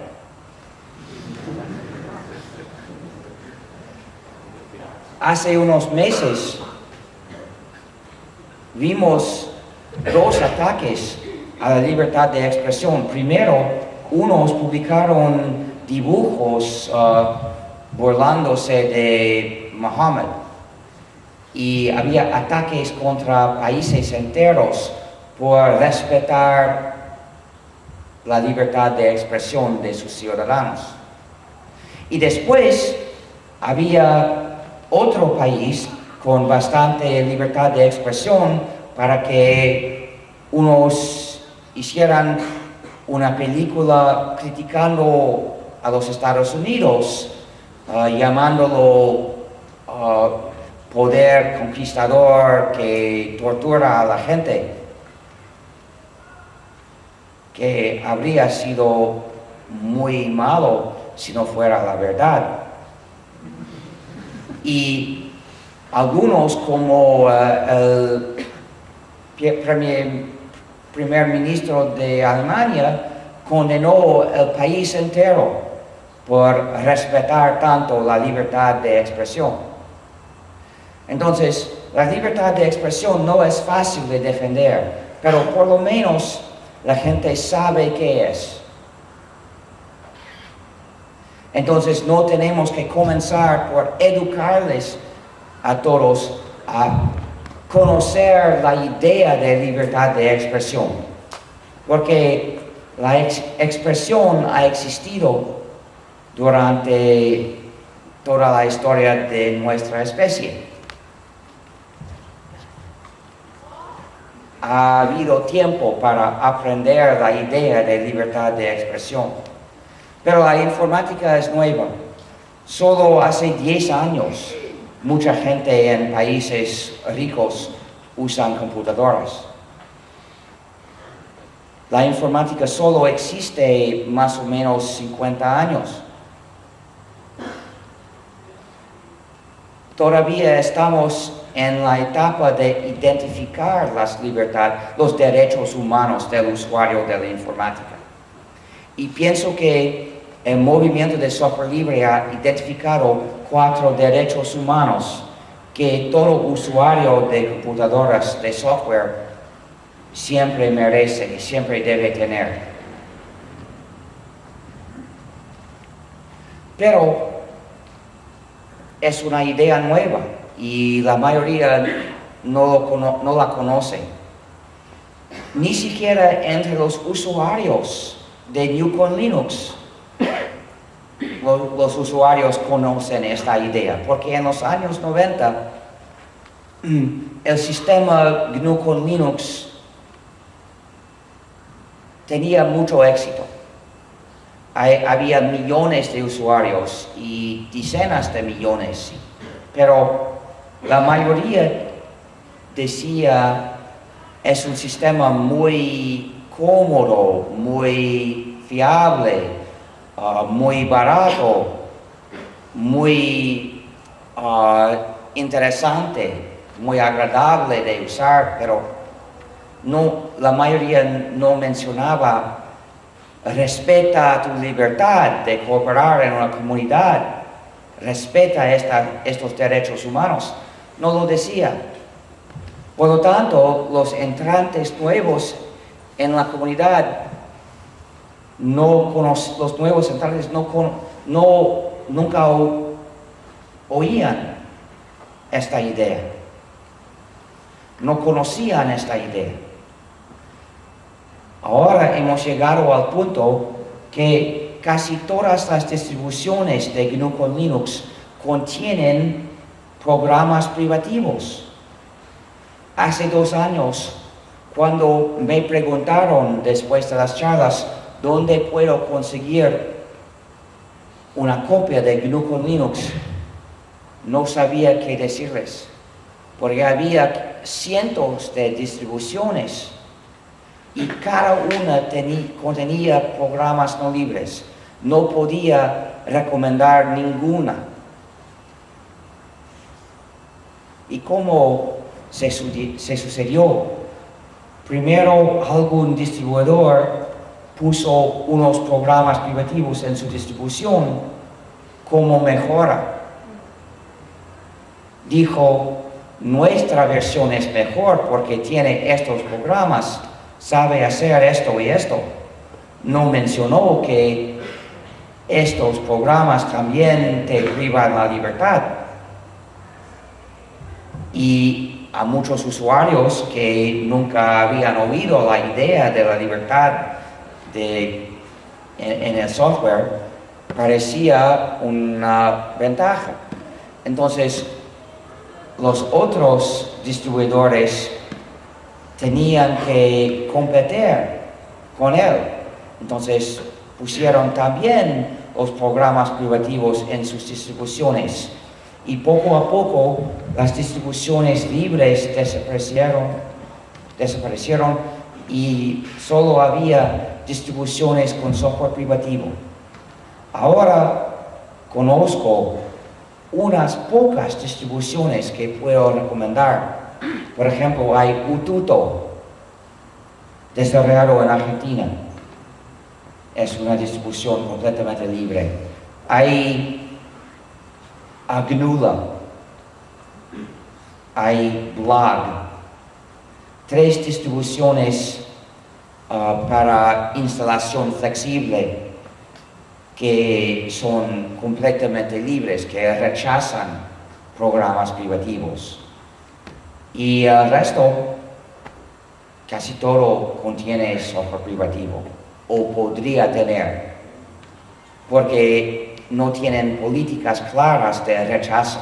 Hace unos meses vimos dos ataques a la libertad de expresión. Primero, unos publicaron dibujos burlándose de Mohammed y había ataques contra países enteros por respetar la libertad de expresión de sus ciudadanos. Y después había otro país con bastante libertad de expresión para que unos hicieran una película criticando a los Estados Unidos, llamándolo poder conquistador que tortura a la gente, que habría sido muy malo si no fuera la verdad. Y algunos, como el primer ministro de Alemania, condenó el país entero por respetar tanto la libertad de expresión. Entonces, la libertad de expresión no es fácil de defender, pero por lo menos la gente sabe qué es. Entonces, no tenemos que comenzar por educarles a todos a conocer la idea de libertad de expresión, porque la expresión ha existido durante toda la historia de nuestra especie. Ha habido tiempo para aprender la idea de libertad de expresión, pero la informática es nueva. Solo hace 10 años mucha gente en países ricos usan computadoras. La informática solo existe más o menos 50 años. Todavía estamos en la etapa de identificar los derechos humanos del usuario de la informática. Y pienso que el movimiento de software libre ha identificado 4 derechos humanos que todo usuario de computadoras de software siempre merece y siempre debe tener. Pero es una idea nueva y la mayoría no la conoce. Ni siquiera entre los usuarios de Yukon Linux los usuarios conocen esta idea, porque en los años 90 el sistema GNU con Linux tenía mucho éxito. Había millones de usuarios y decenas de millones, pero la mayoría decía es un sistema muy cómodo, muy fiable, muy barato, muy interesante, muy agradable de usar, pero la mayoría no mencionaba respeta tu libertad de cooperar en una comunidad, respeta estos derechos humanos. No lo decía. Por lo tanto, los entrantes nuevos en la comunidad los nuevos entrantes nunca oían esta idea, no conocían esta idea. Ahora hemos llegado al punto que casi todas las distribuciones de GNU con Linux contienen programas privativos. Hace 2 años, cuando me preguntaron después de las charlas dónde puedo conseguir una copia de GNU con Linux, no sabía qué decirles, porque había cientos de distribuciones y cada una contenía programas no libres. No podía recomendar ninguna. ¿Y cómo se sucedió? Primero, algún distribuidor puso unos programas privativos en su distribución como mejora. Dijo, nuestra versión es mejor porque tiene estos programas, sabe hacer esto y esto. No mencionó que estos programas también te privan la libertad. Y a muchos usuarios que nunca habían oído la idea de la libertad en el software, parecía una ventaja. Entonces, los otros distribuidores tenían que competir con él. Entonces, pusieron también los programas privativos en sus distribuciones y poco a poco las distribuciones libres desaparecieron y solo había distribuciones con software privativo. Ahora conozco unas pocas distribuciones que puedo recomendar. Por ejemplo, hay Ututo, desarrollado en Argentina. Es una distribución completamente libre. Hay Agnula, hay Blog, 3 distribuciones para instalación flexible que son completamente libres, que rechazan programas privativos. Y el resto, casi todo contiene software privativo, o podría tener, porque no tienen políticas claras de rechazo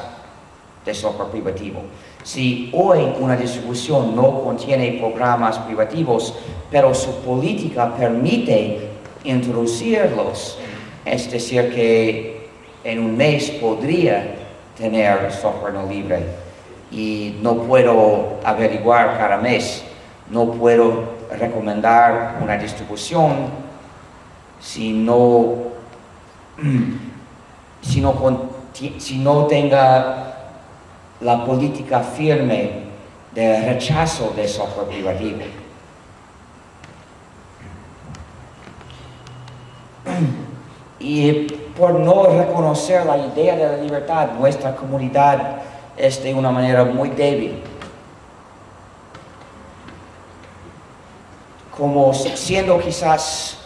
de software privativo. Si hoy una distribución no contiene programas privativos, pero su política permite introducirlos, es decir, que en un mes podría tener software no libre y no puedo averiguar cada mes, no puedo recomendar una distribución si no tenga la política firme de rechazo de software privativo. Y por no reconocer la idea de la libertad, nuestra comunidad es de una manera muy débil. Como siendo quizás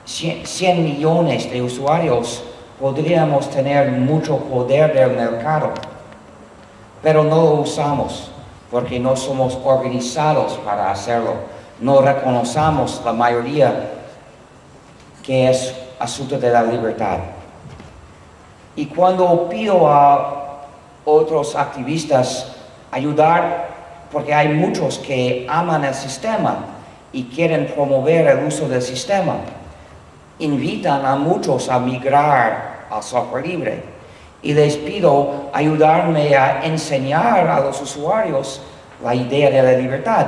100 millones de usuarios, podríamos tener mucho poder del mercado, pero no lo usamos porque no somos organizados para hacerlo. No reconocemos la mayoría que es asunto de la libertad. Y cuando pido a otros activistas ayudar, porque hay muchos que aman el sistema y quieren promover el uso del sistema, invitan a muchos a migrar al software libre. Y les pido ayudarme a enseñar a los usuarios la idea de la libertad.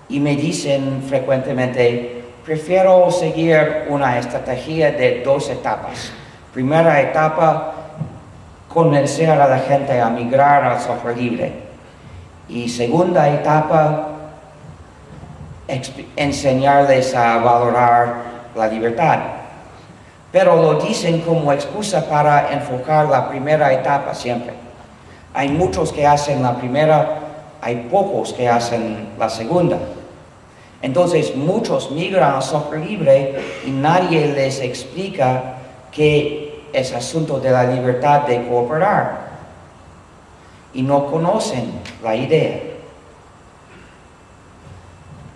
Y me dicen frecuentemente, prefiero seguir una estrategia de 2 etapas. Primera etapa, convencer a la gente a migrar al software libre. Y segunda etapa, enseñarles a valorar la libertad. Pero lo dicen como excusa para enfocar la primera etapa siempre. Hay muchos que hacen la primera, hay pocos que hacen la segunda. Entonces muchos migran al software libre y nadie les explica que es asunto de la libertad de cooperar. Y no conocen la idea.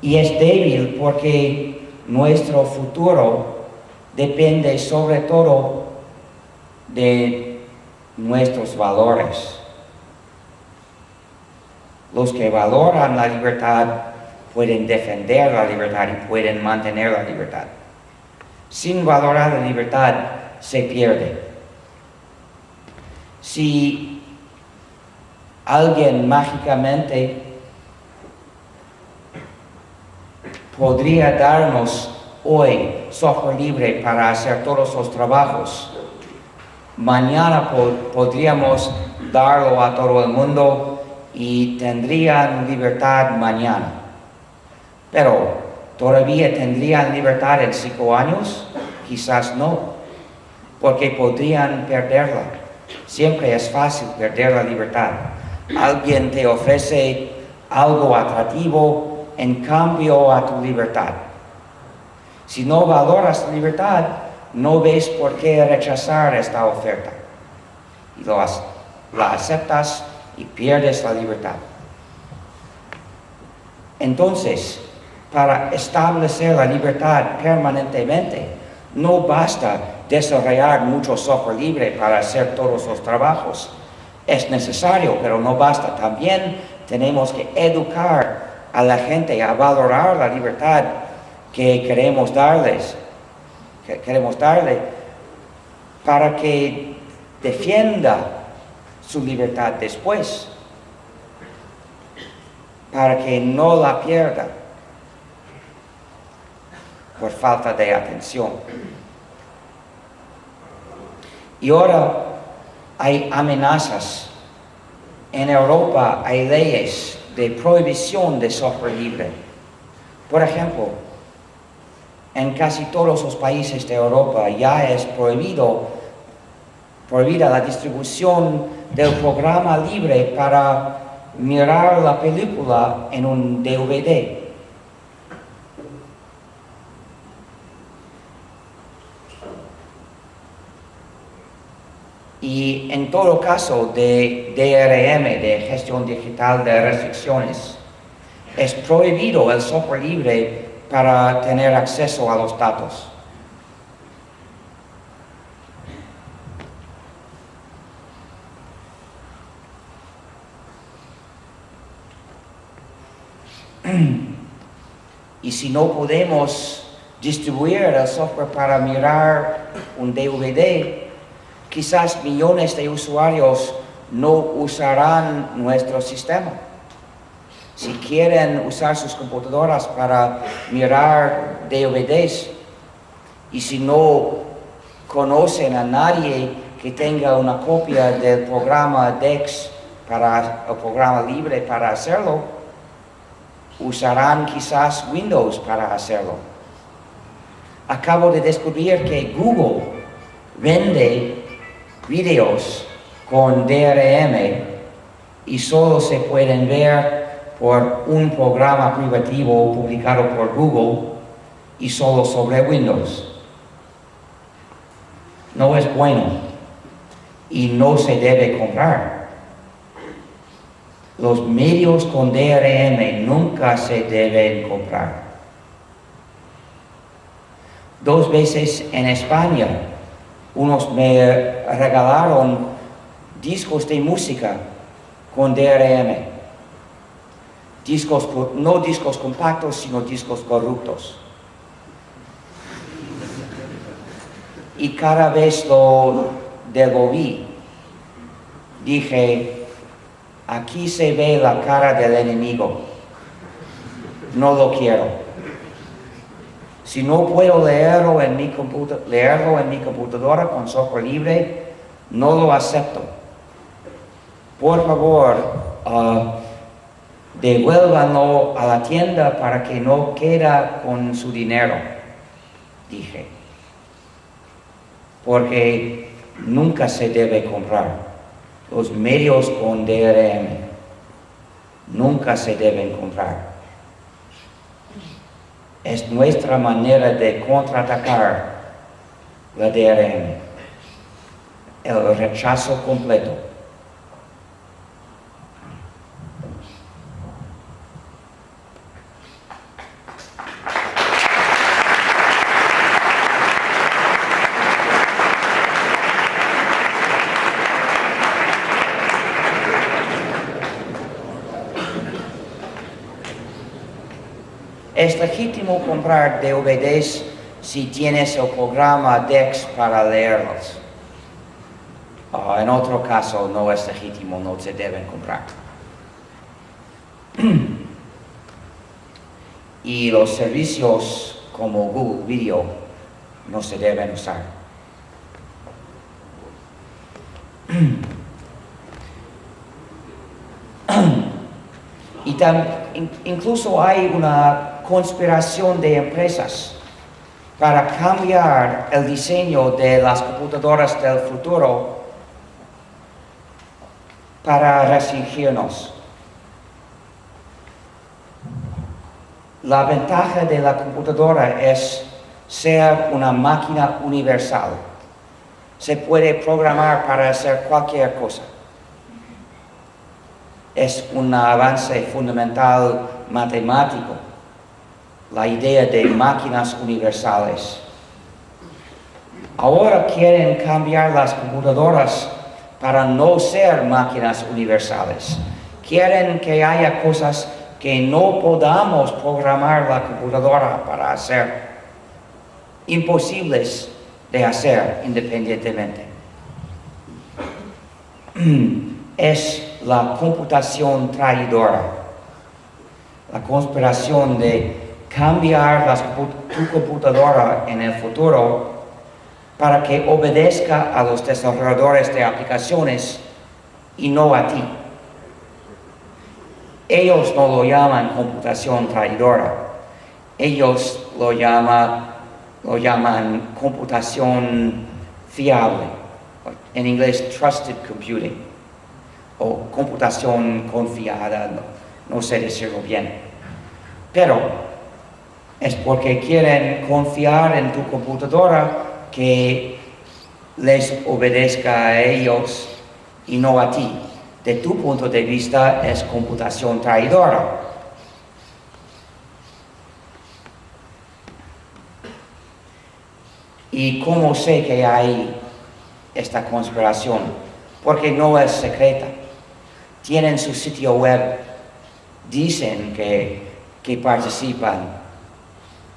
Y es débil porque nuestro futuro depende sobre todo de nuestros valores. Los que valoran la libertad pueden defender la libertad y pueden mantener la libertad. Sin valorar la libertad se pierde. Si alguien mágicamente podría darnos hoy software libre para hacer todos los trabajos, mañana podríamos darlo a todo el mundo y tendrían libertad mañana. Pero, ¿todavía tendrían libertad en 5 años? Quizás no, porque podrían perderla. Siempre es fácil perder la libertad. Alguien te ofrece algo atractivo en cambio a tu libertad. Si no valoras la libertad, no ves por qué rechazar esta oferta. Y la aceptas y pierdes la libertad. Entonces, para establecer la libertad permanentemente, no basta desarrollar mucho software libre para hacer todos los trabajos. Es necesario, pero no basta. También tenemos que educar a la gente a valorar la libertad que queremos darle para que defienda su libertad después, para que no la pierda por falta de atención. Y ahora hay amenazas. En Europa hay leyes de prohibición de software libre. Por ejemplo, en casi todos los países de Europa ya es prohibida la distribución del programa libre para mirar la película en un DVD. Y en todo caso de DRM, de gestión digital de restricciones, es prohibido el software libre para tener acceso a los datos. Y si no podemos distribuir el software para mirar un DVD, quizás millones de usuarios no usarán nuestro sistema. Si quieren usar sus computadoras para mirar DVDs y si no conocen a nadie que tenga una copia del programa DeX, el programa libre para hacerlo, usarán quizás Windows para hacerlo. Acabo de descubrir que Google vende videos con DRM y solo se pueden ver por un programa privativo publicado por Google y solo sobre Windows. No es bueno y no se debe comprar. Los medios con DRM nunca se deben comprar. 2 veces en España, unos me regalaron discos de música con DRM. No discos compactos, sino discos corruptos. Y cada vez lo devolví. Dije, aquí se ve la cara del enemigo. No lo quiero. Si no puedo leerlo en mi computadora con software libre, no lo acepto. Por favor, devuélvanlo a la tienda para que no quede con su dinero, dije. Porque nunca se debe comprar. Los medios con DRM nunca se deben comprar. Es nuestra manera de contraatacar la DRM, el rechazo completo. Es legítimo comprar DVDs si tienes el programa DeX para leerlos. En otro caso no es legítimo, no se deben comprar. Y los servicios como Google Video no se deben usar. Y incluso hay una conspiración de empresas para cambiar el diseño de las computadoras del futuro para restringirnos. La ventaja de la computadora es ser una máquina universal. Se puede programar para hacer cualquier cosa. Es un avance fundamental matemático, la idea de máquinas universales. Ahora quieren cambiar las computadoras para no ser máquinas universales. Quieren que haya cosas que no podamos programar la computadora para hacer, imposibles de hacer independientemente. Es la computación traidora, la conspiración de cambiar tu computadora en el futuro para que obedezca a los desarrolladores de aplicaciones y no a ti. Ellos no lo llaman computación traidora, ellos lo llaman computación fiable, en inglés trusted computing, o computación confiada, no sé decirlo bien. Pero es porque quieren confiar en tu computadora que les obedezca a ellos y no a ti. De tu punto de vista es computación traidora. ¿Y cómo sé que hay esta conspiración? Porque no es secreta. Tienen su sitio web, dicen que participan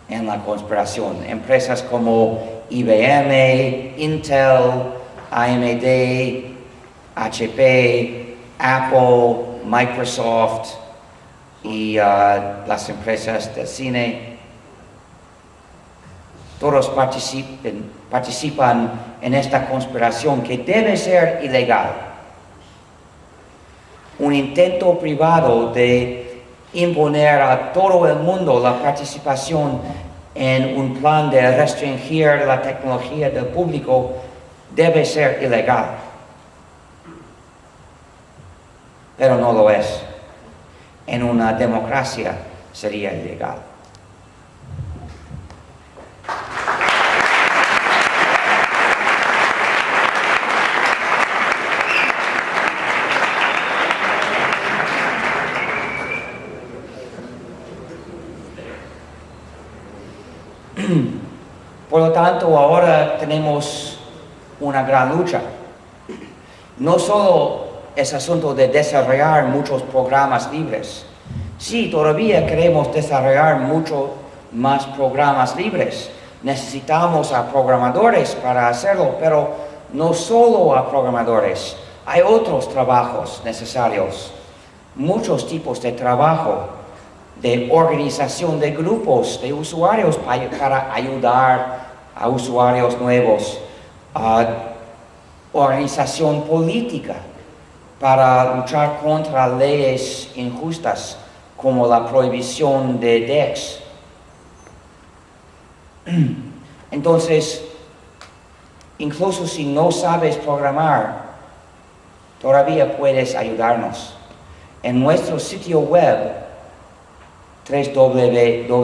en la conspiración. Empresas como IBM, Intel, AMD, HP, Apple, Microsoft y las empresas de cine, todos participan en esta conspiración que debe ser ilegal. Un intento privado de imponer a todo el mundo la participación en un plan de restringir la tecnología del público debe ser ilegal. Pero no lo es. En una democracia sería ilegal. Por lo tanto, ahora tenemos una gran lucha. No solo es asunto de desarrollar muchos programas libres. Sí, todavía queremos desarrollar muchos más programas libres. Necesitamos a programadores para hacerlo, pero no solo a programadores. Hay otros trabajos necesarios, muchos tipos de trabajo, de organización de grupos de usuarios para ayudar a usuarios nuevos, organización política para luchar contra leyes injustas como la prohibición de DEX. Entonces, incluso si no sabes programar, todavía puedes ayudarnos. En nuestro sitio web, www.gnu.org,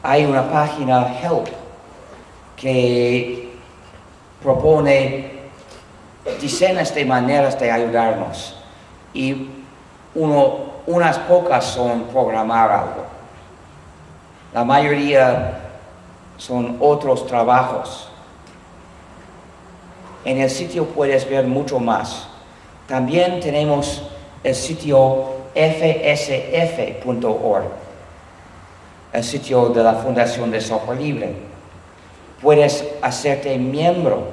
hay una página Help que propone decenas de maneras de ayudarnos y unas pocas son programar algo. La mayoría son otros trabajos. En el sitio puedes ver mucho más. También tenemos el sitio fsf.org, el sitio de la Fundación de Software Libre. Puedes hacerte miembro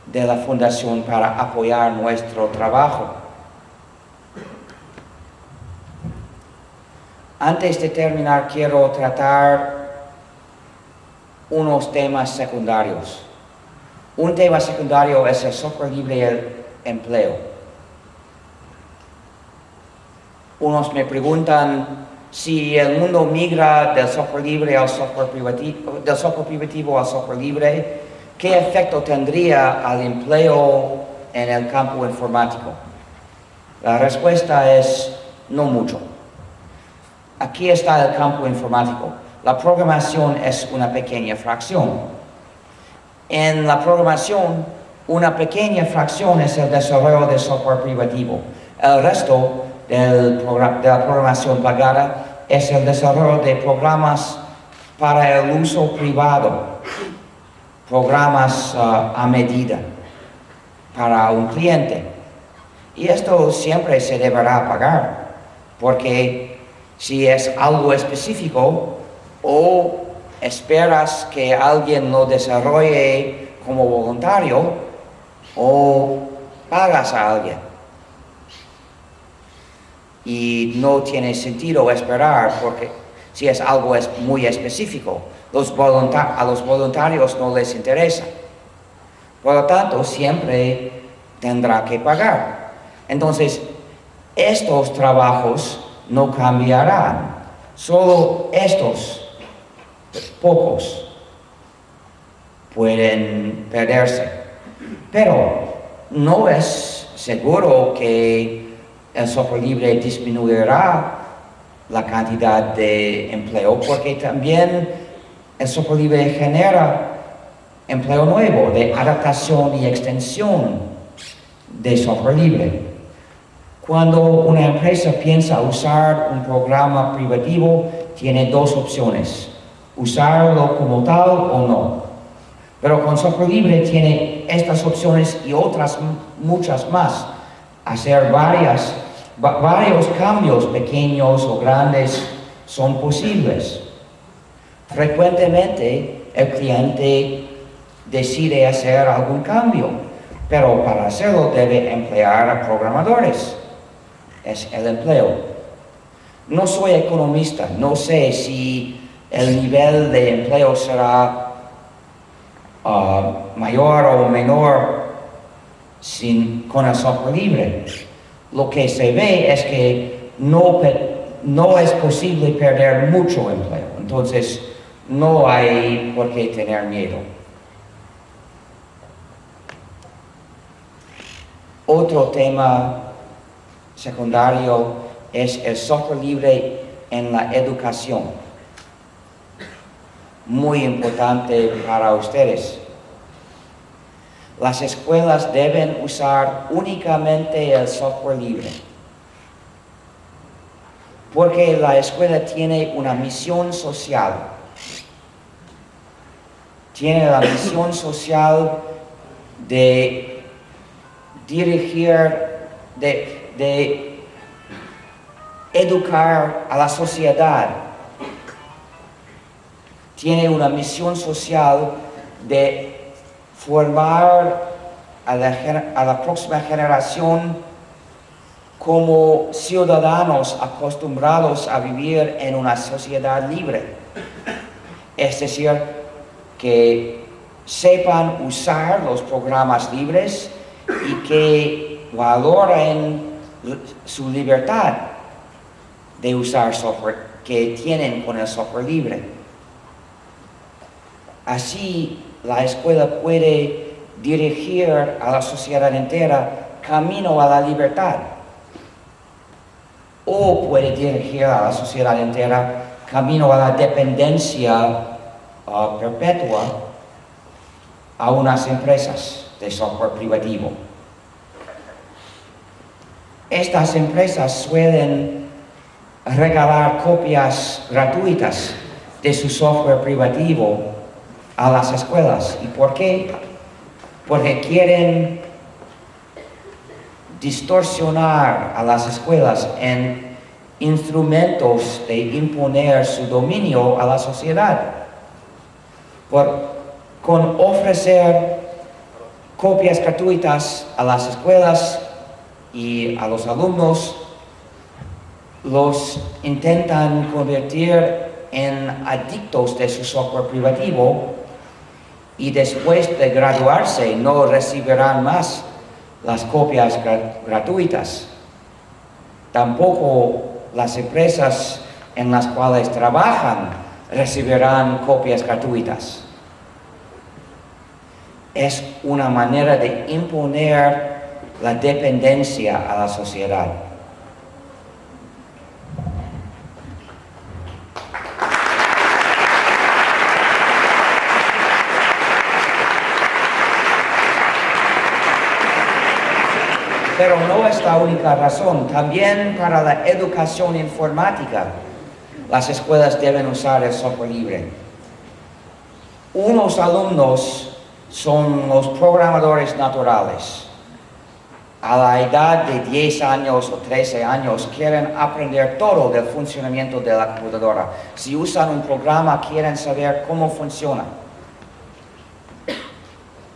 de la Fundación para apoyar nuestro trabajo. Antes de terminar, quiero tratar unos temas secundarios. Un tema secundario es el software libre y el empleo. Unos me preguntan si el mundo migra del software libre al software privativo, del software privativo al software libre, ¿qué efecto tendría al empleo en el campo informático? La respuesta es no mucho. Aquí está el campo informático. La programación es una pequeña fracción. En la programación, una pequeña fracción es el desarrollo de software privativo. El resto de la programación pagada es el desarrollo de programas para el uso privado, programas a medida para un cliente. Y esto siempre se deberá pagar, porque Si es algo específico o esperas que alguien lo desarrolle como voluntario o pagas a alguien. Y no tiene sentido esperar porque si es algo muy específico, a los voluntarios no les interesa. Por lo tanto, siempre tendrá que pagar. Entonces, estos trabajos no cambiarán. Solo estos pocos pueden perderse. Pero no es seguro que el software libre disminuirá la cantidad de empleo, porque también el software libre genera empleo nuevo de adaptación y extensión de software libre. Cuando una empresa piensa usar un programa privativo, tiene dos opciones: usarlo como tal o no. Pero con software libre tiene estas opciones y otras muchas más. Hacer varios cambios pequeños o grandes son posibles. Frecuentemente el cliente decide hacer algún cambio, pero para hacerlo debe emplear a programadores. Es el empleo. No soy economista, no sé si el nivel de empleo será mayor o menor con el software libre. Lo que se ve es que no es posible perder mucho empleo, entonces no hay por qué tener miedo. Otro tema secundario es el software libre en la educación. Muy importante para ustedes. Las escuelas deben usar únicamente el software libre, porque la escuela tiene una misión social. Tiene la misión social de dirigir, de educar a la sociedad. Tiene una misión social de formar a la próxima generación como ciudadanos acostumbrados a vivir en una sociedad libre. Es decir, que sepan usar los programas libres y que valoren su libertad de usar software que tienen con el software libre. Así, la escuela puede dirigir a la sociedad entera camino a la libertad, o puede dirigir a la sociedad entera camino a la dependencia perpetua a unas empresas de software privativo. Estas empresas suelen regalar copias gratuitas de su software privativo a las escuelas. ¿Y por qué? Porque quieren distorsionar a las escuelas en instrumentos de imponer su dominio a la sociedad. Con ofrecer copias gratuitas a las escuelas y a los alumnos, los intentan convertir en adictos de su software privativo, y después de graduarse no recibirán más las copias gratuitas. Tampoco las empresas en las cuales trabajan recibirán copias gratuitas. Es una manera de imponer la dependencia a la sociedad. Pero no es la única razón. También para la educación informática, las escuelas deben usar el software libre. Unos alumnos son los programadores naturales. a la edad de 10 años o 13 años quieren aprender todo del funcionamiento de la computadora. Si usan un programa, quieren saber cómo funciona.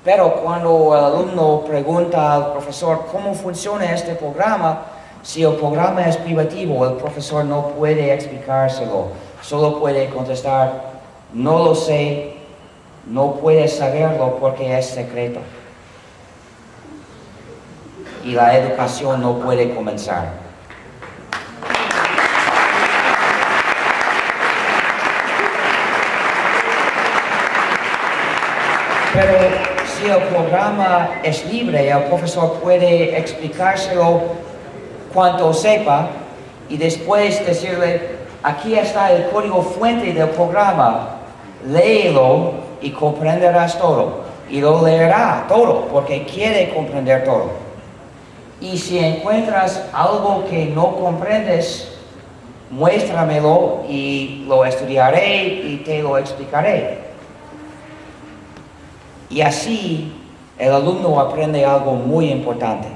Pero cuando el alumno pregunta al profesor cómo funciona este programa, si el programa es privativo, el profesor no puede explicárselo. Solo puede contestar, no lo sé, no puede saberlo porque es secreto. Y la educación no puede comenzar. Pero si el programa es libre, el profesor puede explicárselo cuanto sepa y después decirle, aquí está el código fuente del programa, léelo y comprenderás todo. Y lo leerá todo porque quiere comprender todo. Y si encuentras algo que no comprendes, muéstramelo y lo estudiaré y te lo explicaré. Y así el alumno aprende algo muy importante.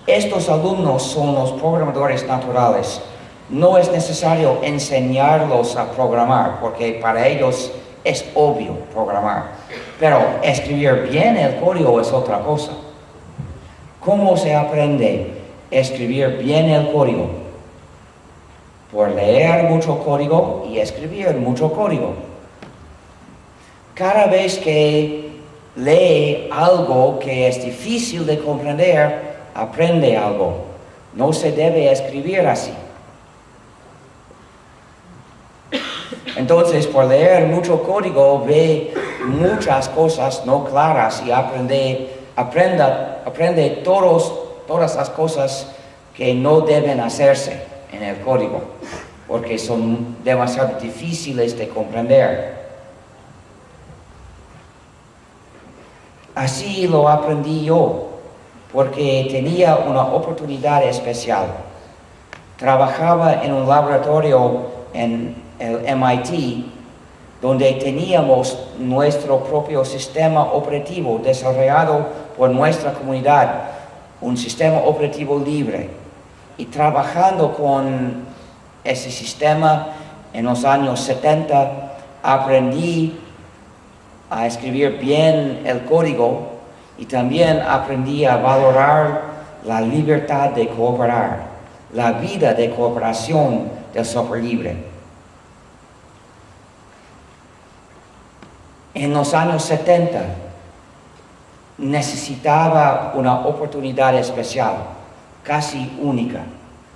Estos alumnos son los programadores naturales. No es necesario enseñarlos a programar, porque para ellos es obvio programar. Pero escribir bien el código es otra cosa. ¿Cómo se aprende a escribir bien el código? Por leer mucho código y escribir mucho código. Cada vez que lee algo que es difícil de comprender, aprende algo. No se debe escribir así. Entonces, por leer mucho código, ve muchas cosas no claras y aprende todas las cosas que no deben hacerse en el código, porque son demasiado difíciles de comprender. Así lo aprendí yo, porque tenía una oportunidad especial. Trabajaba en un laboratorio en el MIT, donde teníamos nuestro propio sistema operativo desarrollado por nuestra comunidad, un sistema operativo libre. Y trabajando con ese sistema en los años 70, aprendí a escribir bien el código y también aprendí a valorar la libertad de cooperar, la vida de cooperación del software libre. En los años 70 necesitaba una oportunidad especial, casi única.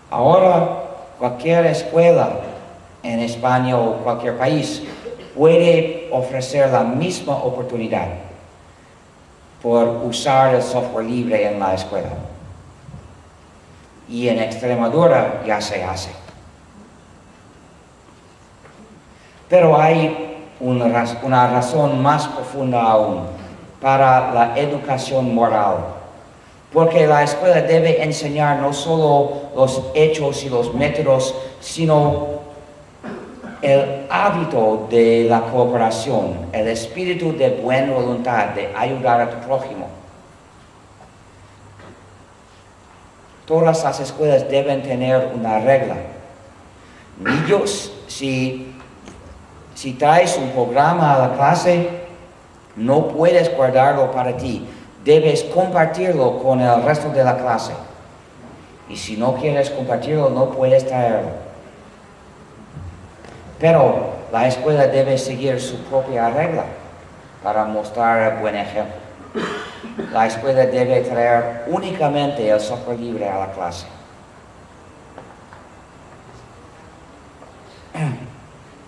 Ahora cualquier escuela en España o cualquier país puede ofrecer la misma oportunidad por usar el software libre en la escuela. Y en Extremadura ya se hace. Pero hay una razón más profunda aún para la educación moral, porque la escuela debe enseñar no solo los hechos y los métodos, sino el hábito de la cooperación, el espíritu de buena voluntad, de ayudar a tu prójimo. Todas las escuelas deben tener una regla. Niños, si traes un programa a la clase, no puedes guardarlo para ti. Debes compartirlo con el resto de la clase. Y si no quieres compartirlo, no puedes traerlo. Pero la escuela debe seguir su propia regla para mostrar el buen ejemplo. La escuela debe traer únicamente el software libre a la clase.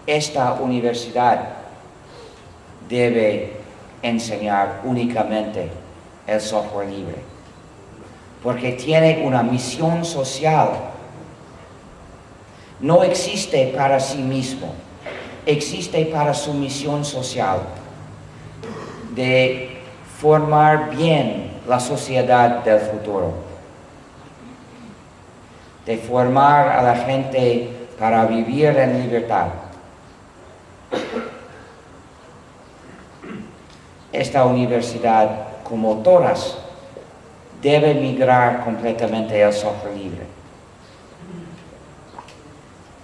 Esta universidad debe enseñar únicamente el software libre, porque tiene una misión social. No existe para sí mismo, existe para su misión social, de formar bien la sociedad del futuro, de formar a la gente para vivir en libertad. Esta universidad, como todas, debe migrar completamente al software libre.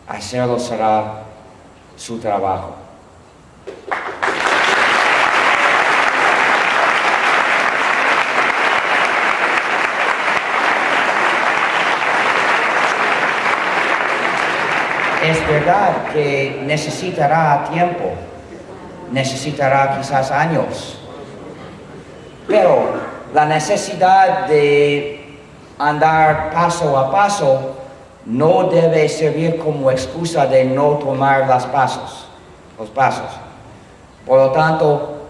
Hacerlo será su trabajo. Es verdad que necesitará tiempo, necesitará quizás años, pero la necesidad de andar paso a paso no debe servir como excusa de no tomar los pasos. Por lo tanto,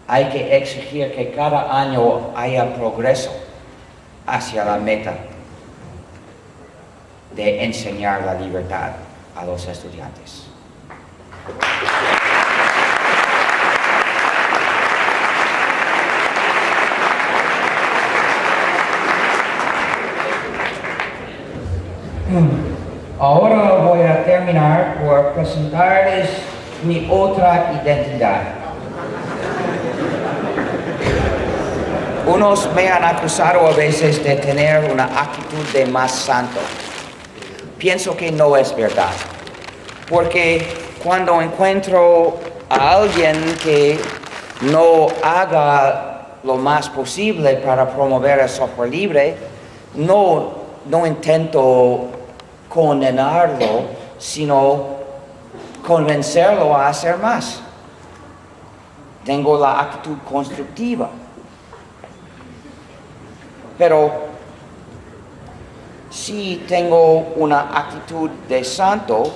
hay que exigir que cada año haya progreso hacia la meta de enseñar la libertad a los estudiantes. Ahora voy a terminar por presentarles mi otra identidad. Unos me han acusado a veces de tener una actitud de más santo. Pienso que no es verdad, porque cuando encuentro a alguien que no haga lo más posible para promover el software libre, no intento condenarlo, sino convencerlo a hacer más. Tengo la actitud constructiva. Pero sí tengo una actitud de santo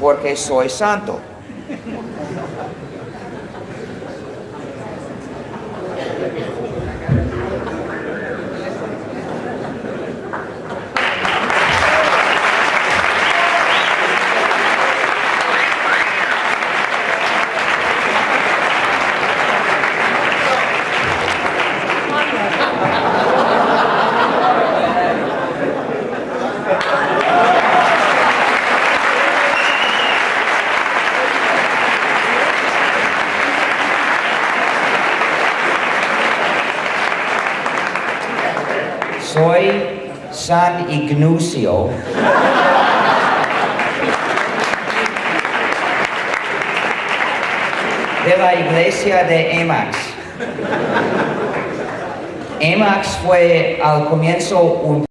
porque soy santo. Soy San Ignacio de la iglesia de Emacs. Emacs fue al comienzo un